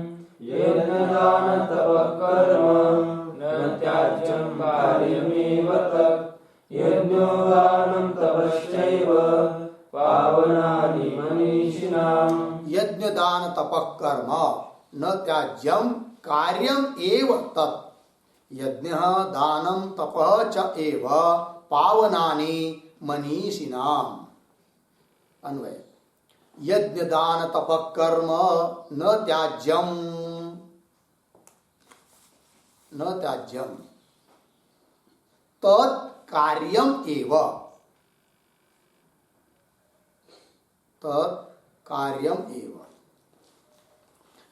यज्ञदान तपः कर्म, न त्याज्यं कार्यमेव तत्, यज्ञोदानं तपश्चैव, पावनानि मनीषिणाम्। यज्ञदान तपः कर्म न त्याज्यं कार्यम एव तत्, यज्ञ दानं तपः च एव पावनानि मनीषिणाम्। अन्वय, यज्ञ दान तपः कर्म न त्याज्यम, न त्याज्यम तत् कार्यम एव, तत् कार्यम एव,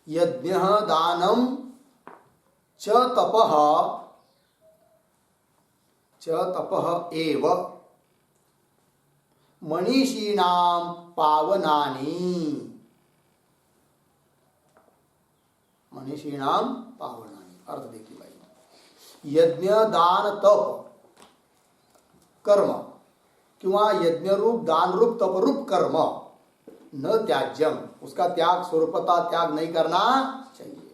यज्ञ दानं च तपः एव मनीषीणां पावनानि, मनीषीणां पावनानि। अर्थ देखिए भाई, यज्ञ दान तप कर्म किंवा यज्ञ रूप दान रूप तप रूप कर्म न त्याज्यम, उसका त्याग स्वरूपता त्याग नहीं करना चाहिए,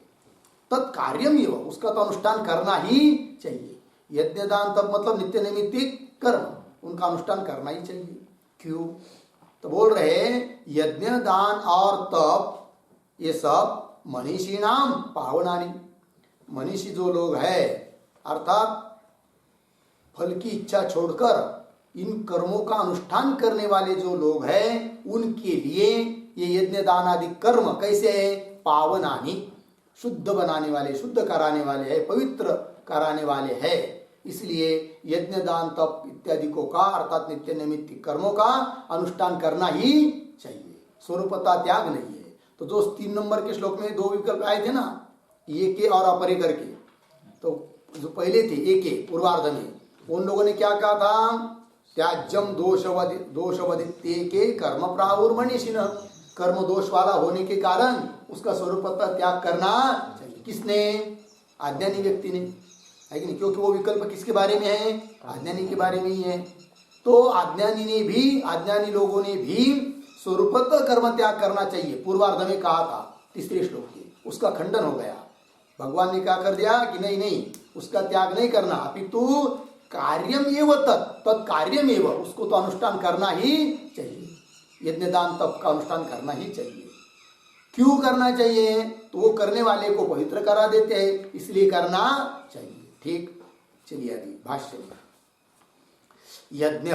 तत्कार्यम एवं, उसका तो अनुष्ठान करना ही चाहिए। यज्ञ दान तप मतलब नित्य नैमित्तिक कर्म, उनका अनुष्ठान करना ही चाहिए। क्यों? तो बोल रहे यज्ञ दान और तप ये सब मनीषीणाम पावनानि, मनीषी जो लोग है अर्थात फल की इच्छा छोड़कर इन कर्मों का अनुष्ठान करने वाले जो लोग हैं, उनके लिए ये यज्ञ दान आदि कर्म कैसे है? पावनानि, शुद्ध बनाने वाले, शुद्ध कराने वाले है, पवित्र कराने वाले है। इसलिए यज्ञ दान तप इत्यादि को का अर्थात नित्य नैमित्तिक कर्मों का अनुष्ठान करना ही चाहिए, स्वरूपता त्याग नहीं है। तो जो 3 नंबर के श्लोक में 2 विकल्प आए थे ना, एके और अपरे करके, तो जो पहले थे एके पूर्वार्ध में, उन लोगों ने क्या कहा था? त्याज्यम दोषवदित्य के कर्म प्राहुर्मनीषिणः, कर्म दोष वाला होने के कारण उसका स्वरूपता त्याग करना चाहिए। किसने? अज्ञानी व्यक्ति ने, है कि नहीं? क्योंकि वो विकल्प किसके बारे में है? अज्ञानी के बारे में ही है। तो अज्ञानी ने भी, अज्ञानी लोगों ने भी स्वरूपतः कर्म त्याग करना चाहिए, पूर्वार्ध में कहा था 3 श्लोक के, उसका खंडन हो गया। भगवान ने क्या कर दिया कि नहीं नहीं, उसका त्याग नहीं करना, अपितु कार्यम एव तत्कार्यम एव, उसको तो अनुष्ठान करना ही चाहिए, यज्ञ दान तप का अनुष्ठान करना ही चाहिए। क्यों करना चाहिए? तो वो करने वाले को पवित्र करा देते हैं, इसलिए करना चाहिए। ठीक, चलिए आदि भाष्य में, यज्ञ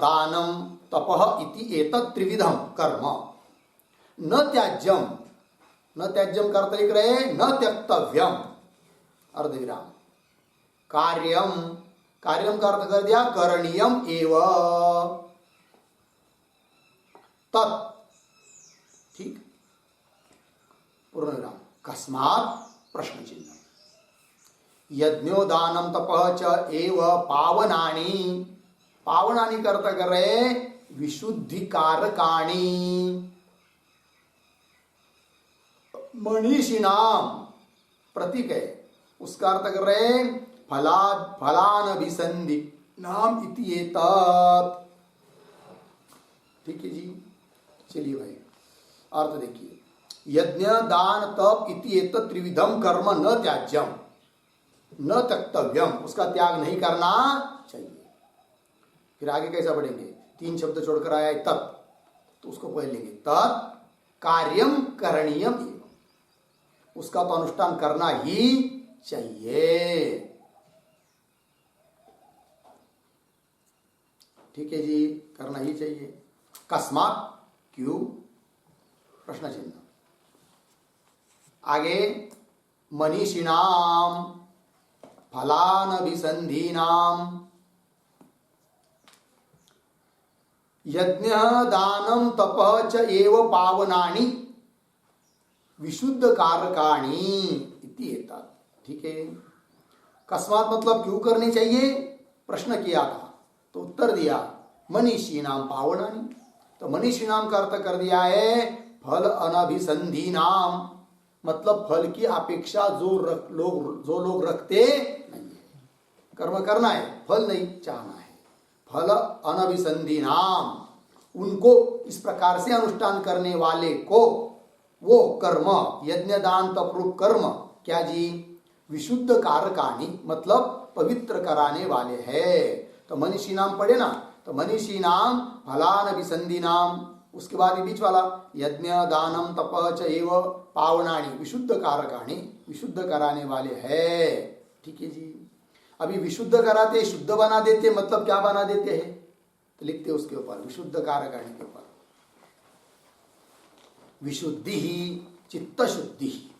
दानम तपः इति एतत् त्रिविधम कर्म न त्याज्यम, न त्याज्यम का अर्थ लिख रहे न त्यक्तव्यम, अर्धविराम, कार्यम, कार्यम का अर्थ कर दिया करणीयम एव तत्। ठीक, पूर्णविराम कस्मात् प्रश्न चिन्ह यज्ञो दानम तपः च एव पावनानि पावनानि करता कर रहे विशुद्धि कारकाणी मनीषिणाम प्रतीक है उसका अर्थ कर रहे फला फलान अभिसंधि नाम इति एतत् ठीक है जी। चलिए भाई अर्थ देखिए यज्ञ दान तप इति एतत् त्रिविधम कर्म न त्याज्यम न त्यक्तव्यम उसका त्याग नहीं करना चाहिए। फिर आगे कैसा पढ़ेंगे 3 शब्द छोड़कर आया है तत् तो उसको पढ़ लेंगे तत् कार्यम करणीयम एवं उसका तो अनुष्ठान करना ही चाहिए। ठीक है जी करना ही चाहिए। कस्मात् क्यों प्रश्न चिन्ह आगे मनीषिणाम फलानभिसंधीनाम यज्ञ दानम तपः च एव पावनानि विशुद्ध कारकाणी इति एतत्। ठीक है कस्मात् मतलब क्यों करनी चाहिए प्रश्न किया था तो उत्तर दिया मनीषी नाम पावनानि तो मनीषी नाम का अर्थ कर दिया है फल अनभिसंधि नाम मतलब फल की अपेक्षा जो लोग रखते नहीं है कर्म करना है फल नहीं चाहना है फल अनभिसंधि नाम उनको इस प्रकार से अनुष्ठान करने वाले को वो कर्म यज्ञ दान तपरूप कर्म क्या जी विशुद्ध कारकाणी मतलब पवित्र कराने वाले हैं। तो मनीषी नाम पढ़े ना तो मनीषी नाम फलान विसंधि नाम उसके बाद बीच वाला यज्ञ दानम तप च एव पावनानि विशुद्ध कारकाणी विशुद्ध कराने वाले हैं। ठीक है जी अभी विशुद्ध कराते शुद्ध बना देते मतलब क्या बना देते हैं तो लिखते उसके ऊपर विशुद्ध कारकाणी के ऊपर विशुद्धि ही चित्त शुद्धि।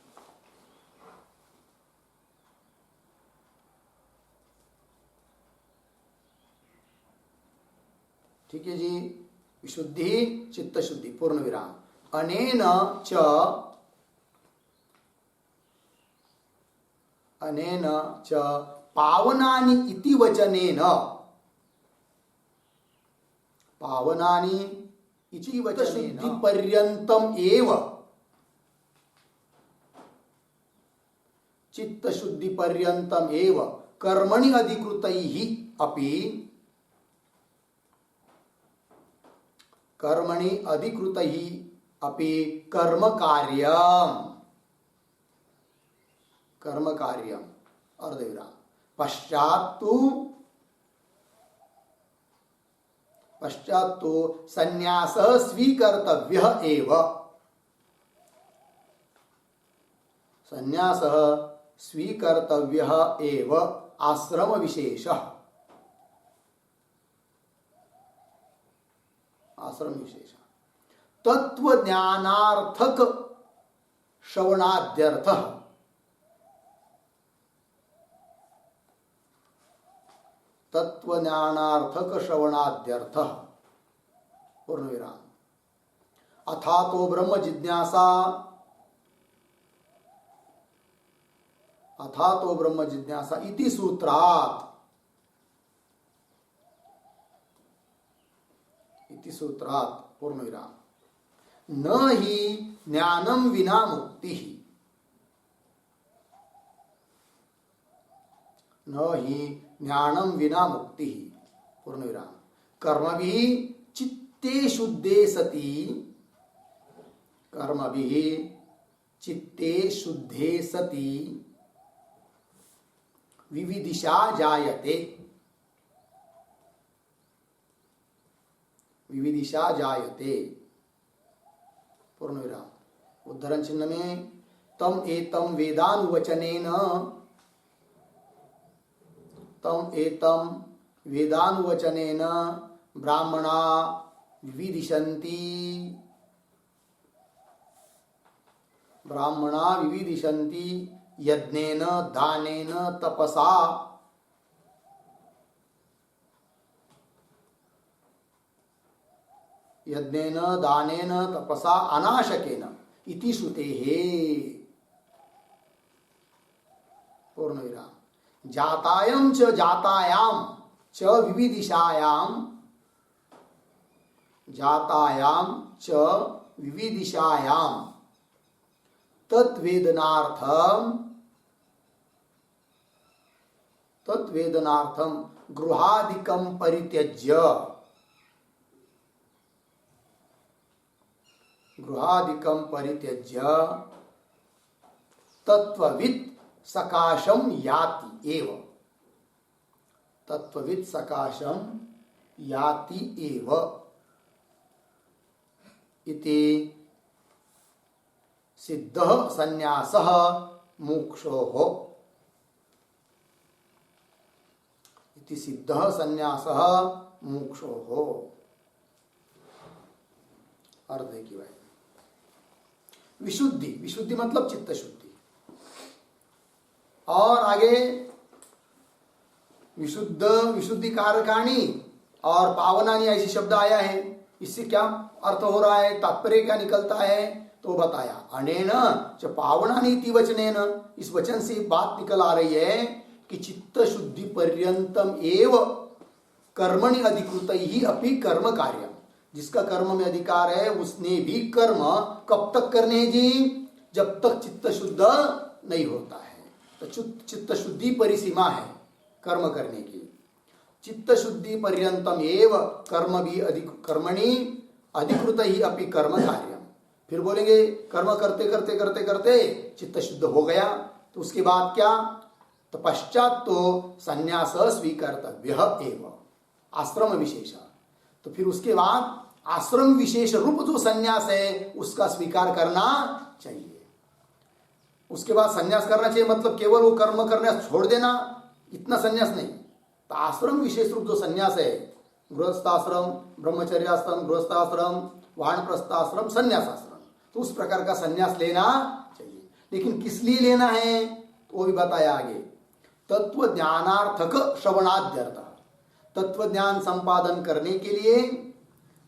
ठीक है जी विशुद्धि चित्त शुद्धि पूर्ण विराम अनेन च पावनानि इति वचनेन पावनानि इति वचनेन पर्यन्तम एव चित्त शुद्धि पर्यन्तम एव कर्मणि अधिकृतैः अपि कर्मणि अधिकृतैः अपि कर्म कार्यम अर्धविराम पश्चात तो संन्यास स्वीकर्तव्य एव संन्यास स्वीकर्तव्य एव आश्रम विशेष तत्व ज्ञानार्थक श्रवणाद्यर्थ तत्व ज्ञानार्थक श्रवणाद्यर्थ पूर्ण विराम अथा तो ब्रह्म जिज्ञासा इति सूत्रात् पूर्ण विराम न ही ज्ञानम विना मुक्ति न ही ज्ञानम विना मुक्ति पूर्ण विराम कर्म भी चित्ते शुद्धे सति कर्म भी चित्ते शुद्धे सति विविदिशा जायते पूर्ण विराम उद्धरण चिन्ह में तम एतम वेदानुवचनेन ब्राह्मणा विविदिशन्ति यज्ञेन दानेन तपसा अनाशकेन इति श्रुतेः पूर्णविराम जातायं च जातायां च विविदिशायां जातायां च विविदिशायां तद्वेदनार्थं गृहादिकं परित्यज्य तत्त्ववित् सकाशं याति एव तत्त्ववित् सकाशं याति एव इति सिद्धः संन्यासः मोक्षोः इति सिद्धः संन्यासः मोक्षोः। अर्थ है कि भाई विशुद्धि, विशुद्धि मतलब चित्त शुद्धि। और आगे विशुद्ध, विशुद्धि कारकाणी और पावनानी ऐसी शब्द आया है। इससे क्या अर्थ हो रहा है, तात्पर्य क्या निकलता है, तो बताया। अनेन च पावनानी इति वचनेन, इस वचन से बात निकल आ रही है कि चित्त शुद्धि पर्यंतम एव कर्मणि अधिकृत ही अपि कर्म कार्यम, जिसका कर्म में अधिकार है उसने भी कर्म कब तक करने हैं जी, जब तक चित्त शुद्ध नहीं होता है। तो चित्त शुद्धि परिसीमा है कर्म करने की। चित्त शुद्धि पर्यंतम एव कर्म भी कर्मणि अधिकृत ही अपि कर्म कार्यम। फिर बोलेंगे कर्म करते करते करते करते चित्त शुद्ध हो गया, तो उसके बाद क्या, तो पश्चात तो संन्यास स्वीकर्तव्य एव आश्रम विशेष। तो फिर उसके बाद आश्रम विशेष रूप जो संन्यास है उसका स्वीकार करना चाहिए। उसके बाद संन्यास करना चाहिए मतलब केवल वो कर्म करना छोड़ देना, इतना संन्यास नहीं। तो आश्रम विशेष रूप जो संन्यास है, गृहस्थाश्रम, ब्रह्मचर्याश्रम, गृहस्थाश्रम, वानप्रस्थाश्रम, संन्यासाश्रम, तो उस प्रकार का संन्यास लेना चाहिए। लेकिन किस लिए लेना है तो वो भी बताया आगे। तत्व ज्ञानार्थक श्रवणाद्यर्थ, तत्व ज्ञान संपादन करने के लिए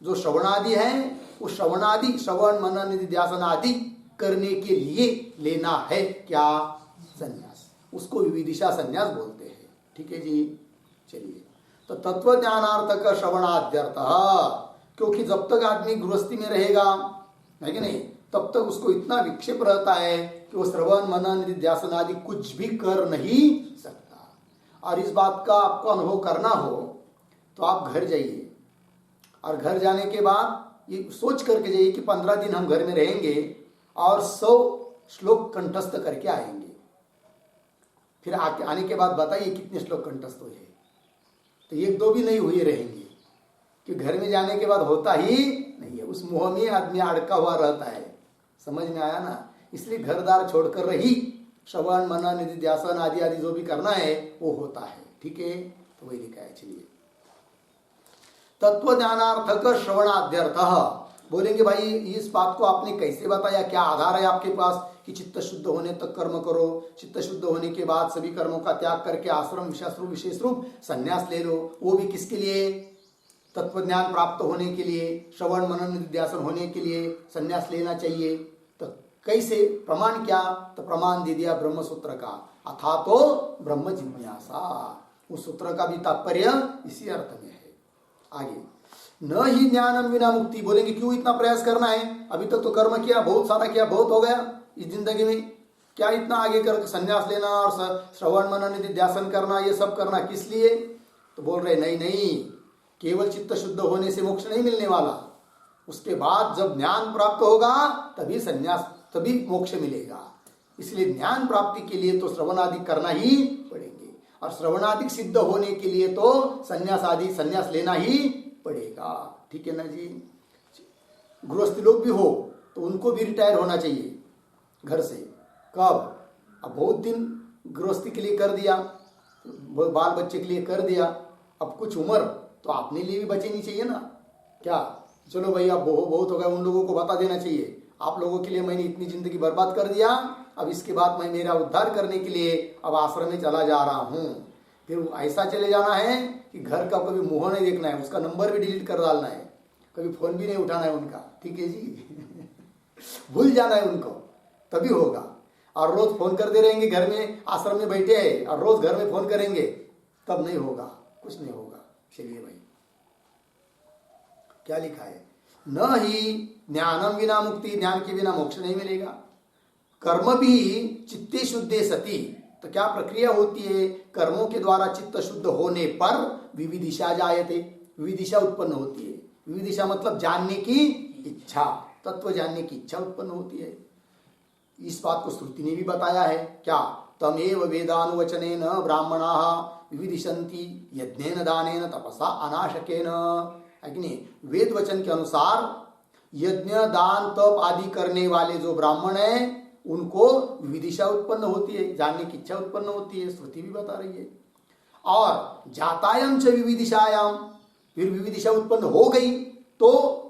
जो श्रवणादि है, वो श्रवणादि श्रवण मनन निधिध्यासन आदि करने के लिए लेना है क्या, संन्यास। उसको विविदिशा संन्यास बोलते हैं। ठीक है जी, चलिए। तो तत्व ज्ञानार्थक श्रवणाद्यर्थ, क्योंकि जब तक आदमी गृहस्थी में रहेगा, है कि नहीं, तब तक उसको इतना विक्षेप रहता है कि वो श्रवण मनन निधिध्यासन आदि कुछ भी कर नहीं सकता। और इस बात का आपको अनुभव करना हो तो आप घर जाइए, और घर जाने के बाद ये सोच करके जाइए कि 15 दिन हम घर में रहेंगे और 100 श्लोक कंठस्थ करके आएंगे। फिर आने के बाद बताइए कितने श्लोक कंठस्थ हुए। तो एक दो भी नहीं हुए रहेंगे, कि घर में जाने के बाद होता ही नहीं है। उस मोह में आदमी अड़का हुआ रहता है। समझ में आया ना। इसलिए घरदार छोड़कर रही श्रवण मनन निधिध्यासन आदि आदि जो भी करना है वो होता है। ठीक है, तो वही लिखा है। चलिए, तत्व ज्ञानार्थक श्रवणाद्यर्थ। बोलेंगे भाई इस बात को आपने कैसे बताया, क्या आधार है आपके पास कि चित्त शुद्ध होने तक कर्म करो, चित्त शुद्ध होने के बाद सभी कर्मों का त्याग करके आश्रम विशेष रूप संन्यास ले लो। वो भी किसके लिए, तत्व ज्ञान प्राप्त होने के लिए, श्रवण मनन निधिध्यासन होने के लिए संन्यास लेना चाहिए। तो कैसे, प्रमाण क्या, तो प्रमाण दे दिया ब्रह्म सूत्र का, अथा तो ब्रह्म जिज्ञासा। उस सूत्र का भी तात्पर्य इसी अर्थ में है। आगे, न ही ज्ञानम विना मुक्ति। बोलेंगे क्यों इतना प्रयास करना है, अभी तक तो कर्म किया, बहुत सारा किया, बहुत हो गया इस जिंदगी में, क्या इतना आगे कर संन्यास लेना और श्रवण मनन निधिध्यासन करना, ये सब करना किस लिए। तो बोल रहे नहीं नहीं, केवल चित्त शुद्ध होने से मोक्ष नहीं मिलने वाला, उसके बाद जब ज्ञान प्राप्त होगा तभी संन्यास, तभी मोक्ष मिलेगा। इसलिए ज्ञान प्राप्ति के लिए तो श्रवण आदि करना ही पड़ेंगे, और श्रवणादि सिद्ध होने के लिए तो संन्यास लेना ही पड़ेगा। ठीक है ना जी। गृहस्थी लोग भी हो तो उनको भी रिटायर होना चाहिए घर से। कब, अब बहुत दिन गृहस्थी के लिए कर दिया, बाल बच्चे के लिए कर दिया, अब कुछ उम्र तो अपने लिए भी बचनी चाहिए ना। क्या, चलो भाई अब बहुत हो गया, उन लोगों को बता देना चाहिए आप लोगों के लिए मैंने इतनी जिंदगी बर्बाद कर दिया, अब इसके बाद मैं मेरा उद्धार करने के लिए अब आश्रम में चला जा रहा हूँ। फिर ऐसा चले जाना है कि घर का कभी मुंह नहीं देखना है, उसका नंबर भी डिलीट कर डालना है, कभी फोन भी नहीं उठाना है उनका। ठीक है जी। भूल जाना है उनको, तभी होगा। और रोज फोन करते रहेंगे, घर में आश्रम में बैठे हैं और रोज घर में फोन करेंगे, तब नहीं होगा, कुछ नहीं होगा। चलिए भाई, क्या लिखा है? न ही ज्ञानम बिना मुक्ति, ज्ञान के बिना मोक्ष नहीं मिलेगा। कर्म भी चित्ते शुद्धे सती, तो क्या प्रक्रिया होती है? कर्मों के द्वारा चित्त शुद्ध होने पर विविदिशा जायते, विविदिशा उत्पन्न होती है। विविदिशा मतलब जानने की इच्छा, तत्व जानने की इच्छा उत्पन्न होती है। इस बात को श्रुति ने भी बताया है। क्या? तमेव वेदानुवचनेन ब्राह्मणाः विविदिशन्ति यज्ञेन दानेन तपसा अनाशकेन, है कि नहीं? वेद वचन के अनुसार यज्ञ दान तप आदि करने वाले जो ब्राह्मण हैं उनको विविदिशा उत्पन्न होती है, जानने की इच्छा उत्पन्न होती है, श्रुति भी बता रही है। और जातायम च विविदिशायाम, फिर विविदिशा उत्पन्न हो गई तो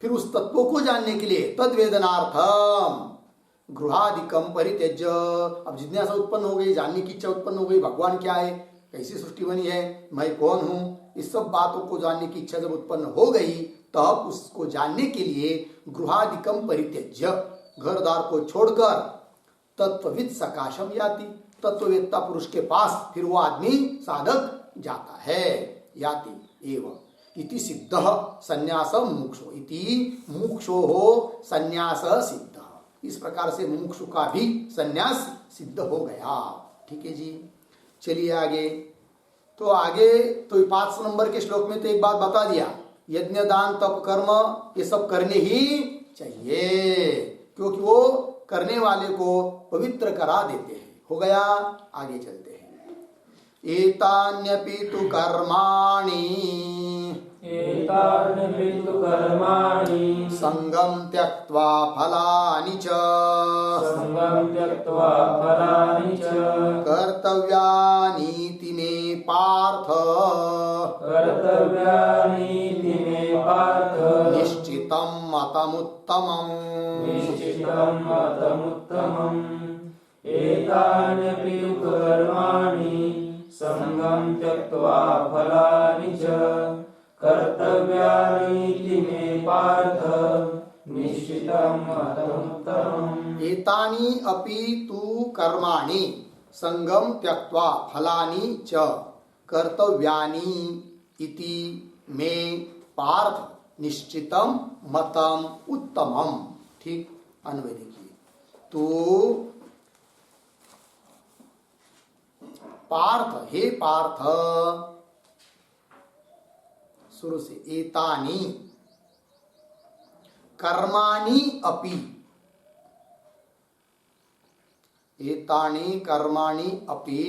फिर उस तत्व को जानने के लिए तद्वेदनार्थम गृहादिकम परित्यज्य, अब जिज्ञासा उत्पन्न हो गई, जानने की इच्छा उत्पन्न हो गई, भगवान क्या है, कैसी सृष्टि बनी है, मैं कौन हूं, इस सब बातों को जानने की इच्छा जब उत्पन्न हो गई तब उसको जानने के लिए गृहादिकम परित्यज्य, घर द्वार को छोड़कर तत्वविद सकाशम याति, तत्ववेत्ता पुरुष के पास फिर वो आदमी साधक जाता है। याति एवं इति सिद्ध संन्यासम मुमुक्षो, इति मुमुक्षो हो संन्यास सिद्ध, इस प्रकार से मुमुक्षु का भी संन्यास सिद्ध हो गया। ठीक है जी, चलिए आगे। तो आगे तो 5 नंबर के श्लोक में तो एक बात बता दिया, यज्ञ दान तप कर्म ये सब करने ही चाहिए, क्योंकि वो करने वाले को पवित्र करा देते हैं। हो गया, आगे चलते हैं। एतान्यपि तु कर्माणि, एतान्यपि तु कर्माणि संगम त्यक्त्वा फलानि च, संगं त्यक्त्वा फलानि च कर्तव्यानीति मे पार्थ, कर्तव्यानीति मे पार्थ निश्चितं मतमुत्तमम्, निश्चितं मतमुत्तमम्। एतान्यपि तु कर्माणि संगं त्यक्त्वा फलानि च कर्तव्यानीति मे पार्थ निश्चितं मतमुत्तमम्। एतानि अपि तु कर्माणि संगम त्यक्त्वा फलानि च कर्तव्यानि इति मे पार्थ निश्चितम मतम उत्तमम। ठीक, अन्वय देखिए। तो पार्थ, हे पार्थ, शुरू से एतानि कर्माणि अपि, एतानि कर्माणि अपि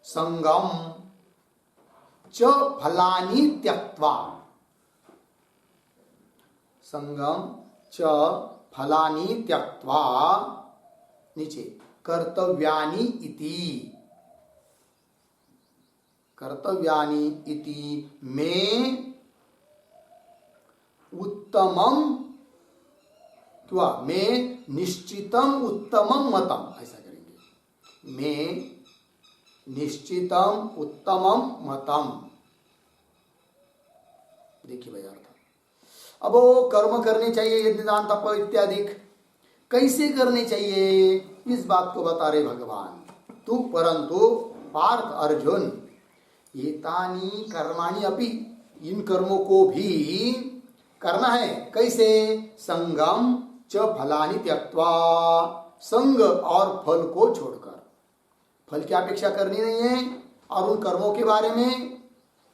संगम च फलानि त्यक्त्वा, संगम च फलानि त्यक्त्वा, नीचे कर्तव्यानि इति, कर्तव्यानि इति मे उत्तमम, क्या मे निश्चितम उत्तमम मतम, ऐसा करेंगे, मे निश्चितम उत्तमम मतम। देखिए भाई अर्थ, अब वो कर्म करने चाहिए, यज्ञ दान तप इत्यादि, कैसे करने चाहिए इस बात को बता रहे भगवान। तू परंतु पार्थ अर्जुन, एतानि कर्माणि अपि, इन कर्मों को भी करना है, कैसे? संगम च फलानि त्यक्त्वा, संग और फल को छोड़कर, फल की अपेक्षा करनी नहीं है और उन कर्मों के बारे में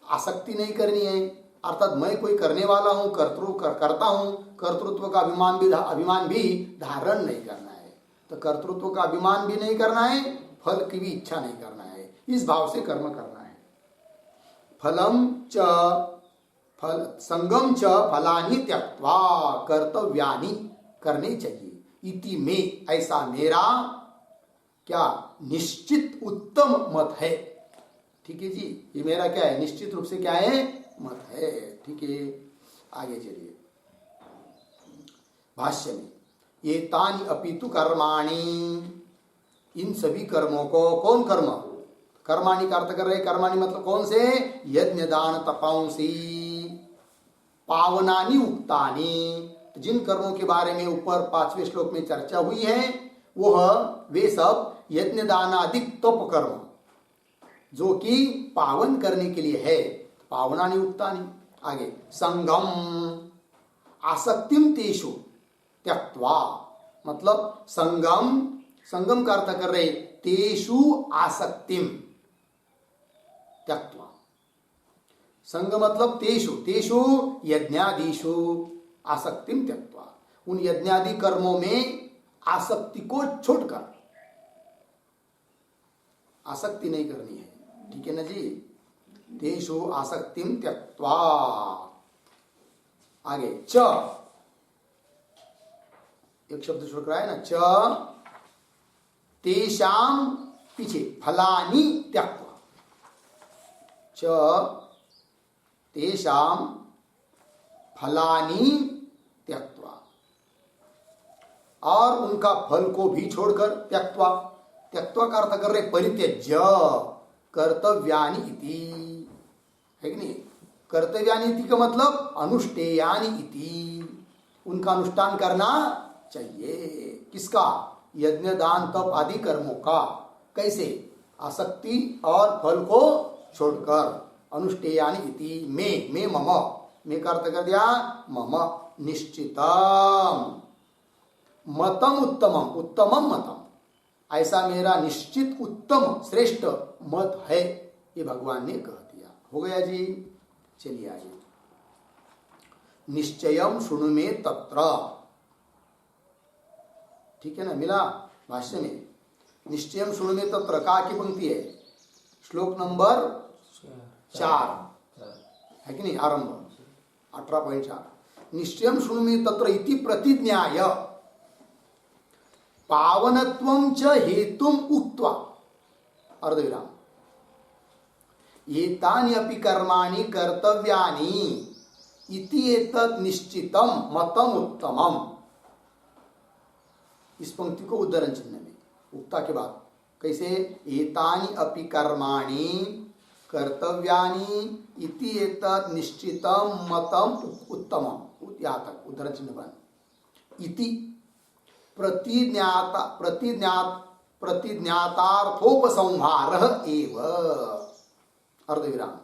आसक्ति नहीं करनी है, अर्थात मैं कोई करने वाला हूं, करता हूं, कर्तृत्व का अभिमान भी धारण नहीं करना है। तो कर्तृत्व का अभिमान भी नहीं करना है, फल की भी इच्छा नहीं करना है, इस भाव से कर्म करना है। फलम च फल संगम च फलानि त्यक्त्वा कर्तव्यानि, करने चाहिए, इति में, ऐसा मेरा क्या निश्चित उत्तम मत है। ठीक है जी, ये मेरा क्या है, निश्चित रूप से क्या है, मत है। ठीक है, आगे चलिए भाष्य में। ये तानि अपि तु कर्माणि, इन सभी कर्मों को, कौन कर्म, कर्माणि का अर्थ कर रहे, कर्माणि मतलब कौन से, यज्ञ दान तपंसी, पावनानि उक्तानि, तो जिन कर्मों के बारे में ऊपर 5वें श्लोक में चर्चा हुई है वह वे सब यज्ञ दानादिक तप कर्म जो कि पावन करने के लिए है। पावनानि उक्तानि। आगे संगम आसक्तिम तेषु त्यक्त्वा, मतलब संगम, संगम का अर्थ कर रहे तेषु आसक्तिम त्यक्त्वा। संग मतलब तेषु, तेषु यज्ञादिषु आसक्तिम त्यक्त्वा, उन यज्ञादि कर्मों में आसक्ति को छोड़कर, आसक्ति नहीं करनी है, ठीक है ना जी। तेषु आसक्तिम त्यक्त्वा। आगे च, एक शब्द छोड़ कर आया ना, च तेषाम, पीछे फलानि त्यक्त्वा, च तेषाम फलानि त्यक्त्वा, और उनका फल को भी छोड़कर, त्यक्त्वा, त्यक्त्वा का अर्थ कर रहे परित्यज्य कर्तव्यानि इति, है कि नहीं। कर्तव्यानि इति का मतलब अनुष्ठेयानि इति, उनका अनुष्ठान करना चाहिए। किसका? यज्ञ दान तप आदि कर्मों का। कैसे? आसक्ति और फल को छोड़कर। अनुष्ठेयानि इति में मम, में का अर्थ कर दिया मम, निश्चितम मतम उत्तमम, उत्तमम मतम, ऐसा मेरा निश्चित उत्तम श्रेष्ठ मत है, ये भगवान ने कह दिया। हो गया जी। चलिए आगे, निश्चयम शृणु मे तत्र, ठीक है ना, मिला भाष्य में। निश्चयम शृणु मे तत्र का की पंक्ति है, श्लोक नंबर 4 है कि नहीं, आरंभ 18.4। निश्चयम शृणु मे तत्र इति प्रतिज्ञाय पावनत्वं च हेतुम उक्त्वा, अर्धविराम, एतानि अपि कर्माणि कर्तव्यानि इति एतत् निश्चितम मतम उत्तमम। इस पंक्ति को उद्धरण चिन्ह में उक्ता के बाद कैसे, एतानि अपि कर्माणि कर्तव्यानि इति एतत् निश्चितम मतम उत्तमम, यहाँ तक उद्धरण चिन्ह बन। इति प्रतिज्ञातार्थोपसंहार एव, अर्धविराम।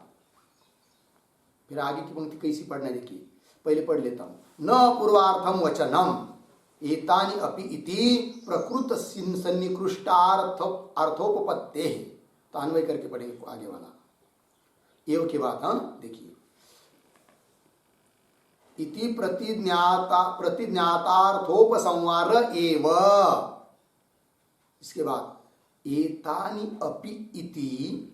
फिर आगे की पंक्ति कैसी पढ़ना देखिए, पहले पढ़ लेता हूं। न पूर्वार्थम वचनम एतानि अपि इति प्रकृत सन्निकृष्टार्थ अर्थोपपत्ते, तो अन्वय करके पढ़ेंगे आगे वाला एव के बाद। हाँ देखिए, इति प्रतिज्ञातार्थोपसंहार एव, इसके बाद एतानि अपि इति,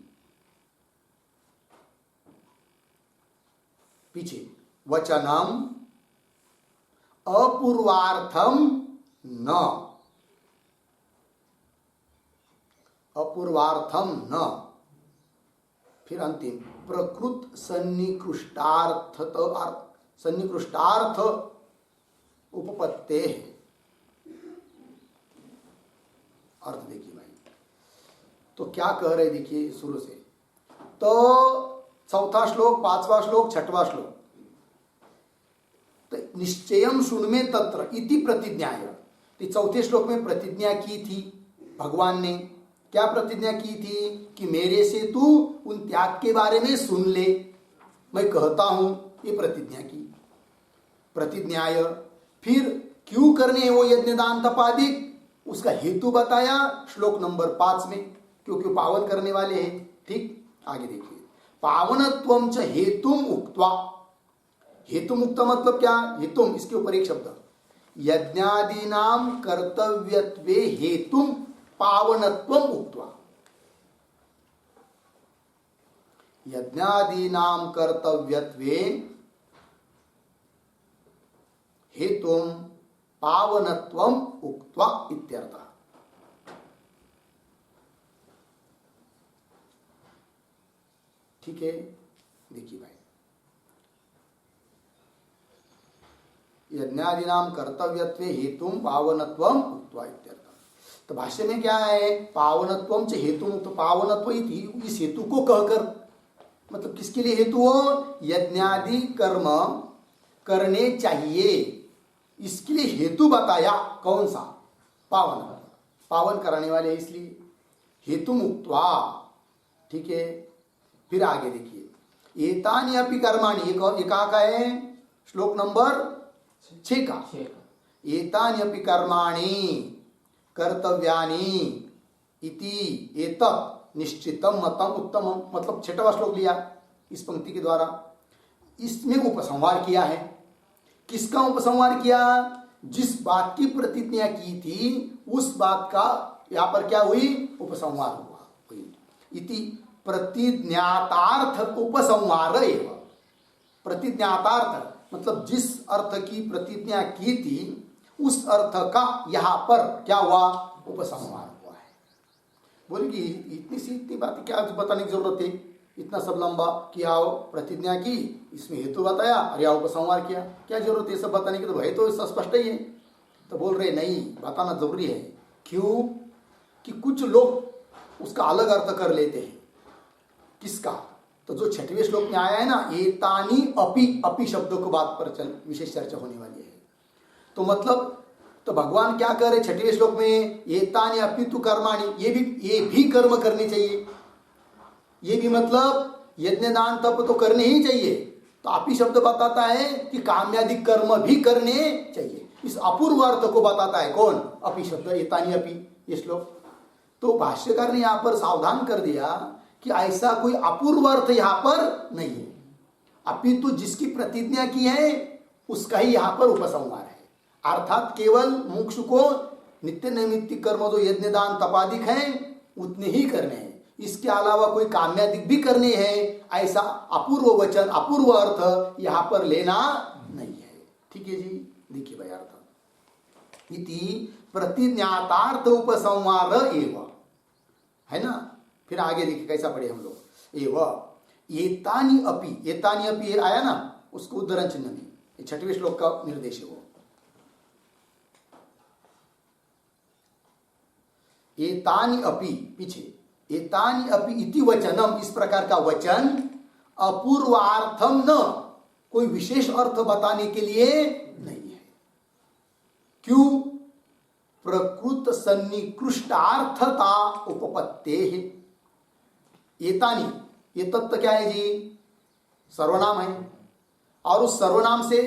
पीछे वचनम अपूर्वार्थम न, अपूर्वार्थम न, फिर अंतिम प्रकृत सन्निकृष्टार्थ उपपत्ते। अर्थ देखिए भाई, तो क्या कह रहे देखिए शुरू से, तो चौथा श्लोक, 5वां श्लोक, 6वां श्लोक, तो निश्चयम शृणु मे तत्र इति प्रतिज्ञाय, तो चौथे श्लोक में प्रतिज्ञा की थी भगवान ने। क्या प्रतिज्ञा की थी? कि मेरे से तू उन त्याग के बारे में सुन ले, मैं कहता हूं, ये प्रतिज्ञा की। प्रतिज्ञाय, फिर क्यों करने हैं वो यज्ञ दान तपादिक, उसका हेतु बताया श्लोक नंबर 5 में, क्योंकि पावन करने वाले हैं। ठीक, आगे देखिए, पावनत्वं च हेतुम उक्त्वा, हेतुम उक्ता मतलब क्या, हेतुम, इसके ऊपर एक शब्द, यज्ञादीनाम कर्तव्यत्वे हेतुम पावनत्वम उक्त्वा, यज्ञादीनाम कर्तव्यत्वे हेतुम पावनत्वम उक्त्वा इत्यर्थः। ठीक है, देखिए भाई, यज्ञादीनाम कर्तव्यत्वे हेतुम पावनत्वम उक्त्वा इत्यर्थः। तो भाष्य में क्या है, पावनत्वम च हेतुम, तो पावनत्व इस हेतु को कहकर, मतलब किसके लिए हेतु हो, यज्ञादि कर्म करने चाहिए, इसके लिए हेतु बताया। कौन सा? पावन, पावन कराने वाले, इसलिए हेतु मुक्त्वा। ठीक है, फिर आगे देखिए, एतानि अपि कर्माणि, ये कहाँ का है? श्लोक नंबर 6 का। एतानि अपि कर्माणि कर्तव्यानि इति एतत् निश्चितम मतम उत्तमम, मतलब 6वां श्लोक लिया इस पंक्ति के द्वारा। इसमें उपसंहार किया है। किसका उपसंहार किया? जिस बात की प्रतिज्ञा की थी उस बात का यहां पर क्या हुई? उपसंहार हुआ। इति प्रतिज्ञातार्थ उपसंहार एवं। प्रतिज्ञातार्थ मतलब जिस अर्थ की प्रतिज्ञा की थी उस अर्थ का यहां पर क्या हुआ? उपसंहार हुआ है। बोले कि इतनी बात क्या बताने की जरूरत है? इतना सब लंबा किया हो, प्रतिज्ञा की, इसमें हेतु बताया और या उपसंहार किया, क्या जरूरत है सब बताने की? तो भाई तो स्पष्ट ही है। तो बोल रहे नहीं, बताना जरूरी है। क्यों? कि कुछ लोग उसका अलग अर्थ कर लेते हैं। किसका? तो जो 6वें श्लोक में आया है ना, एतानि अपि, अपि शब्दों को बात पर विशेष चर्चा होने वाली है। तो मतलब तो भगवान क्या कर रहे 6वें श्लोक में? एतानि अपि तु कर्माणि, ये भी कर्म करने चाहिए। ये भी मतलब यज्ञ दान तप तो करने ही चाहिए। तो अपि शब्द बताता है कि काम्यादि कर्म भी करने चाहिए। इस अपूर्व अर्थ को बताता है कौन? अपि शब्द, एतानि अपि, ये श्लोक। तो भाष्यकार ने यहां पर सावधान कर दिया कि ऐसा कोई अपूर्व अर्थ यहां पर नहीं है। अपितु जिसकी प्रतिज्ञा की है उसका ही यहां पर उपसंहार है। अर्थात केवल मोक्ष को नित्य नैमित्तिक कर्म जो यज्ञ दान तपादिक हैं उतने ही करने हैं, इसके अलावा कोई काम्यादिक भी करने हैं, ऐसा अपूर्व वचन अपूर्व अर्थ यहां पर लेना नहीं है। ठीक है जी, देखिए भाई अर्थ इति प्रतिज्ञातार्थ उपसंहार एवं, है ना। फिर आगे देखिए कैसा पढ़े हम लोग। एवं एतानि अपि आया ना, उसको उद्धरण चिन्ह में 6वें श्लोक का निर्देश है वो। एतानि अपि पीछे, एतानि अपि इति वचनम, इस प्रकार का वचन अपूर्वार्थम न, कोई विशेष अर्थ बताने के लिए नहीं है। क्यों? प्रकृत सन्निकृष्टार्थता उपपत्ते है। एतानि, ये तत्व क्या है जी? सर्वनाम है, और उस सर्वनाम से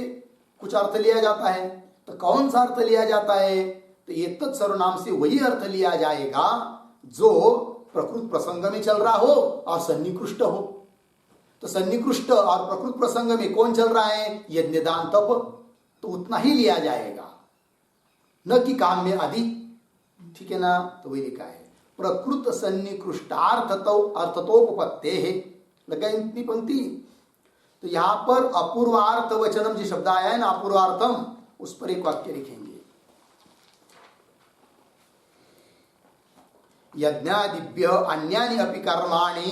कुछ अर्थ लिया जाता है। तो कौन सा अर्थ लिया जाता है? तो ये तत् सर्वनाम से वही अर्थ लिया जाएगा जो प्रकृत प्रसंग में चल रहा हो और सन्निकृष्ट हो। तो सन्निकृष्ट और प्रकृत प्रसंग में कौन चल रहा है? यज्ञ दान तप, तो उतना ही लिया जाएगा, न कि काम में आदि। ठीक है ना। तो वही लिखा है प्रकृत अर्थतोपत्ते है, लगा इतनी पंक्ति। तो यहां पर अपूर्वार्थ वचनम जो शब्द आया है ना, अपूर्वार्थम, उस पर एक वाक्य लिखेंगे। यज्ञादिभ्य अन्यानि अपि कर्माणि,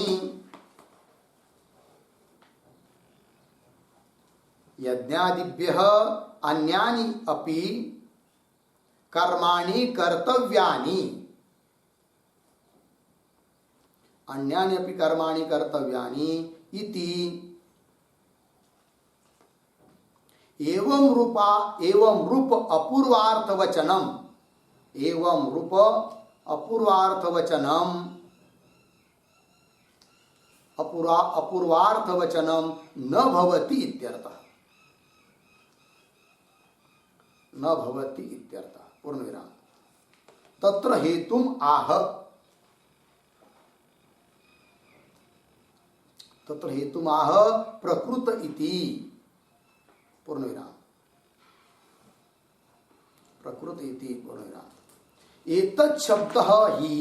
यज्ञादिभ्य अन्यानि अपि कर्माणि कर्तव्यानि, अन्यानि अपि कर्माणि कर्तव्यानि इति एवं रूप अपूर्वार्थ वचनम, एवं रूप अपूर्वार्थ वचनम, अपूर्वार्थ वचनम न भवति इत्यर्थः, न भवति इत्यर्थः, पूर्ण विराम। तत्र हेतुम आह, तत्र हेतुम आह प्रकृत इति, पूर्ण विराम, प्रकृत इति, पूर्ण विराम। एतत् शब्दः ही,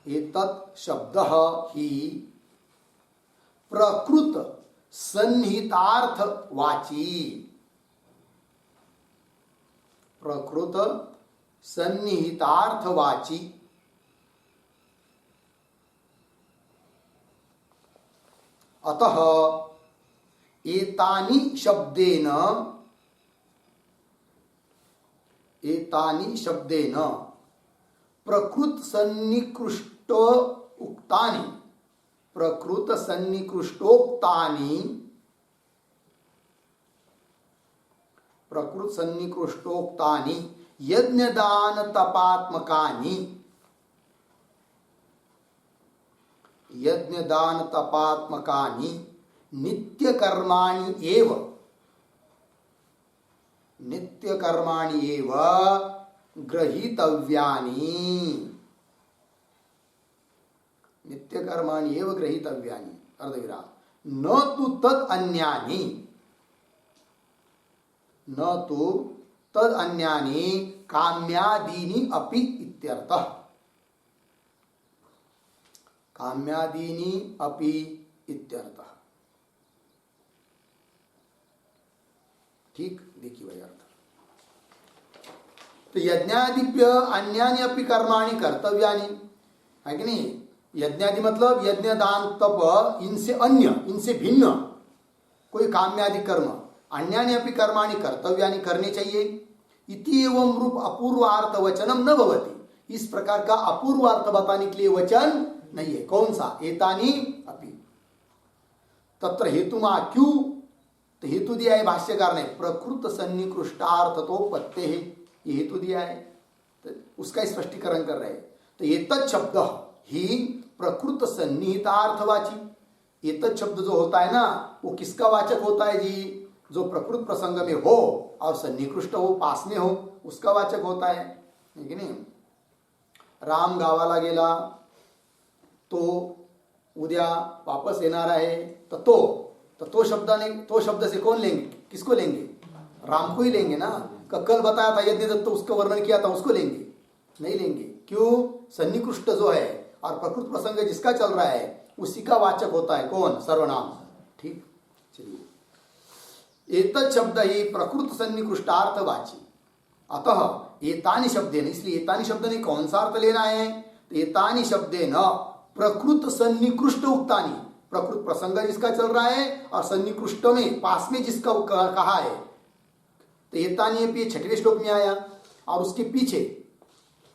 एतत् शब्दः ही प्रकृत सन्निहितार्थ वाची, प्रकृत सन्निहितार्थ वाची। अतः एतानि शब्देन, एतानि शब्देन प्रकृत सन्निकृष्ट उक्तानि, प्रकृत सन्निकृष्टोक्तानि प्रकृत सन्निकृष्टोक्तानि यज्ञ दान तपात्मकानि नित्य कर्माणि एव ग्रहीतव्यानि अर्धविराम न तु तद अन्यानि काम्यादीनि अपि इत्यर्थः। काम्यादीनि अपि इत्यर्थः। ठीक, देखिए भाई अर्थ। तो यज्ञादिभ्य अन्यानि अपि कर्माणि कर्तव्यानि, है कि नहीं? यज्ञादि मतलब यज्ञ दान तप, इनसे अन्य, इनसे भिन्न कोई काम्यादि कर्म, अन्यानि अपि कर्माणि कर्तव्यानि करने चाहिए। इति एवं रूप अपूर्वार्थ वचनम न भवति। इस प्रकार का अपूर्वार्थ बताने के लिए वचन नहीं है। कौन सा? एतानि अपि। तत्र हेतुमा क्यों? तो हेतु दिया है भाष्यकार ने, प्रकृत सन्निकृष्टार्थ तो पत्ते है, ये हेतु दिया है, तो उसका स्पष्टीकरण कर रहे हैं। तो एतत् शब्द ही प्रकृत सन्निहितार्थवाची। एतत् शब्द जो होता है ना, वो किसका वाचक होता है जी? जो प्रकृत प्रसंग में हो और सन्निकृष्ट हो, पास में हो, उसका वाचक होता है कि नहीं? राम गावाला गेला तो उद्या वापस येणार आहे, तो शब्दाने, तो शब्द से कौन लेंगे? किसको लेंगे? राम को ही लेंगे ना। कल बताया था यज्ञ दत्त, उसका वर्णन किया था, उसको लेंगे? नहीं लेंगे। क्यों? सन्निकृष्ट जो है और प्रकृत प्रसंग जिसका चल रहा है उसी का वाचक होता है कौन? सर्वनाम। ठीक, चलिए। एतत् शब्द ही प्रकृत सन्निकृष्टार्थवाची। अतः एतानि शब्देन, इसलिए एतानि शब्द ने कौन सा अर्थ लेना है? तो एतानि शब्देन प्रकृत सन्निकृष्ट उक्तानि, प्रकृत प्रसंग जिसका चल रहा है और सन्निकृष्ट में, पास में जिसका कहा है, तो एतानि अपि 6वें श्लोक में आया, और उसके पीछे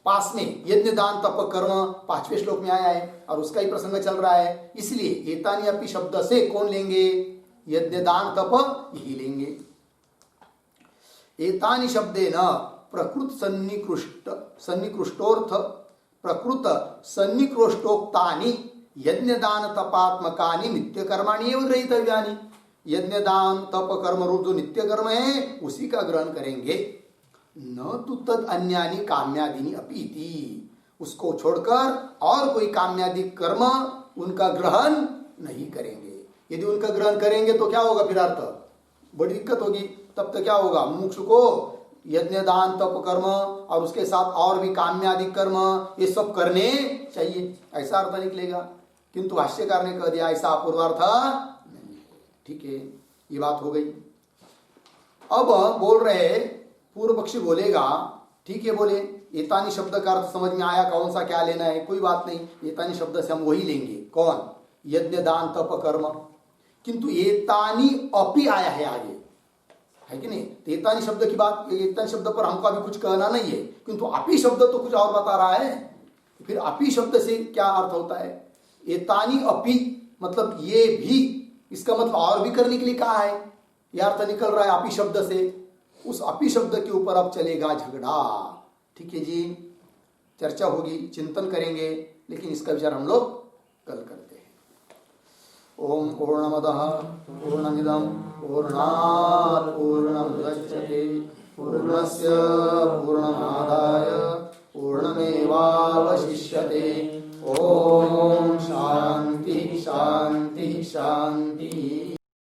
पास में यज्ञ दान तप कर्म 5वें श्लोक में आया है और उसका ही प्रसंग चल रहा है। इसलिए एतानि अपि शब्द से कौन लेंगे? यज्ञ दान तप यही लेंगे। एतानि शब्देन प्रकृत सन्निकृष्टोक्तानि यज्ञ दान तपात्मकानि नित्य कर्माणि एवं ग्रहीतव्यानि। यज्ञ दान तप कर्म रूप जो नित्य कर्म है उसी का ग्रहण करेंगे। न तु तद अन्यानि काम्यादीनि अपि इति, उसको छोड़कर और कोई काम्यादि कर्म उनका ग्रहण नहीं करेंगे। यदि उनका ग्रहण करेंगे तो क्या होगा? फिर अर्थ बड़ी दिक्कत होगी। तब तो क्या होगा? मुमुक्षु को यज्ञ दान तप कर्म और उसके साथ और भी काम्यादि कर्म ये सब करने चाहिए, ऐसा अर्थ निकलेगा। किंतु भाष्यकार ने कह दिया ऐसा अपूर्वार्थ नहीं है। ठीक है, ये बात हो गई। अब बोल रहे, पूर्व पक्षी बोलेगा, ठीक है, बोले एतानी शब्द का अर्थ समझ में आया, कौन सा क्या लेना है? कोई बात नहीं, एतानी शब्द से हम वही लेंगे। कौन? यज्ञ दान तप कर्म। किंतु एतानी अपि आया है आगे, है कि नहीं? तो एतानी शब्द की बात, एतानी शब्द पर हमको अभी कुछ कहना नहीं है, किंतु अपि शब्द तो कुछ और बता रहा है। फिर अपि शब्द से क्या अर्थ होता है? एतानी अपि मतलब ये भी, इसका मतलब और भी करने के लिए कहा है, यह अर्थ निकल रहा है अपि शब्द से। उस अपि शब्द के ऊपर अब चलेगा झगड़ा। ठीक है जी, चर्चा होगी, चिंतन करेंगे, लेकिन इसका विचार हम लोग कल करते हैं। ओम पूर्णमदः पूर्णमिदं पूर्णात् पूर्णमुदच्यते पूर्णस्य पूर्णमादाय पूर्णमेवावशिष्यते। ओम शांति शांति शांति।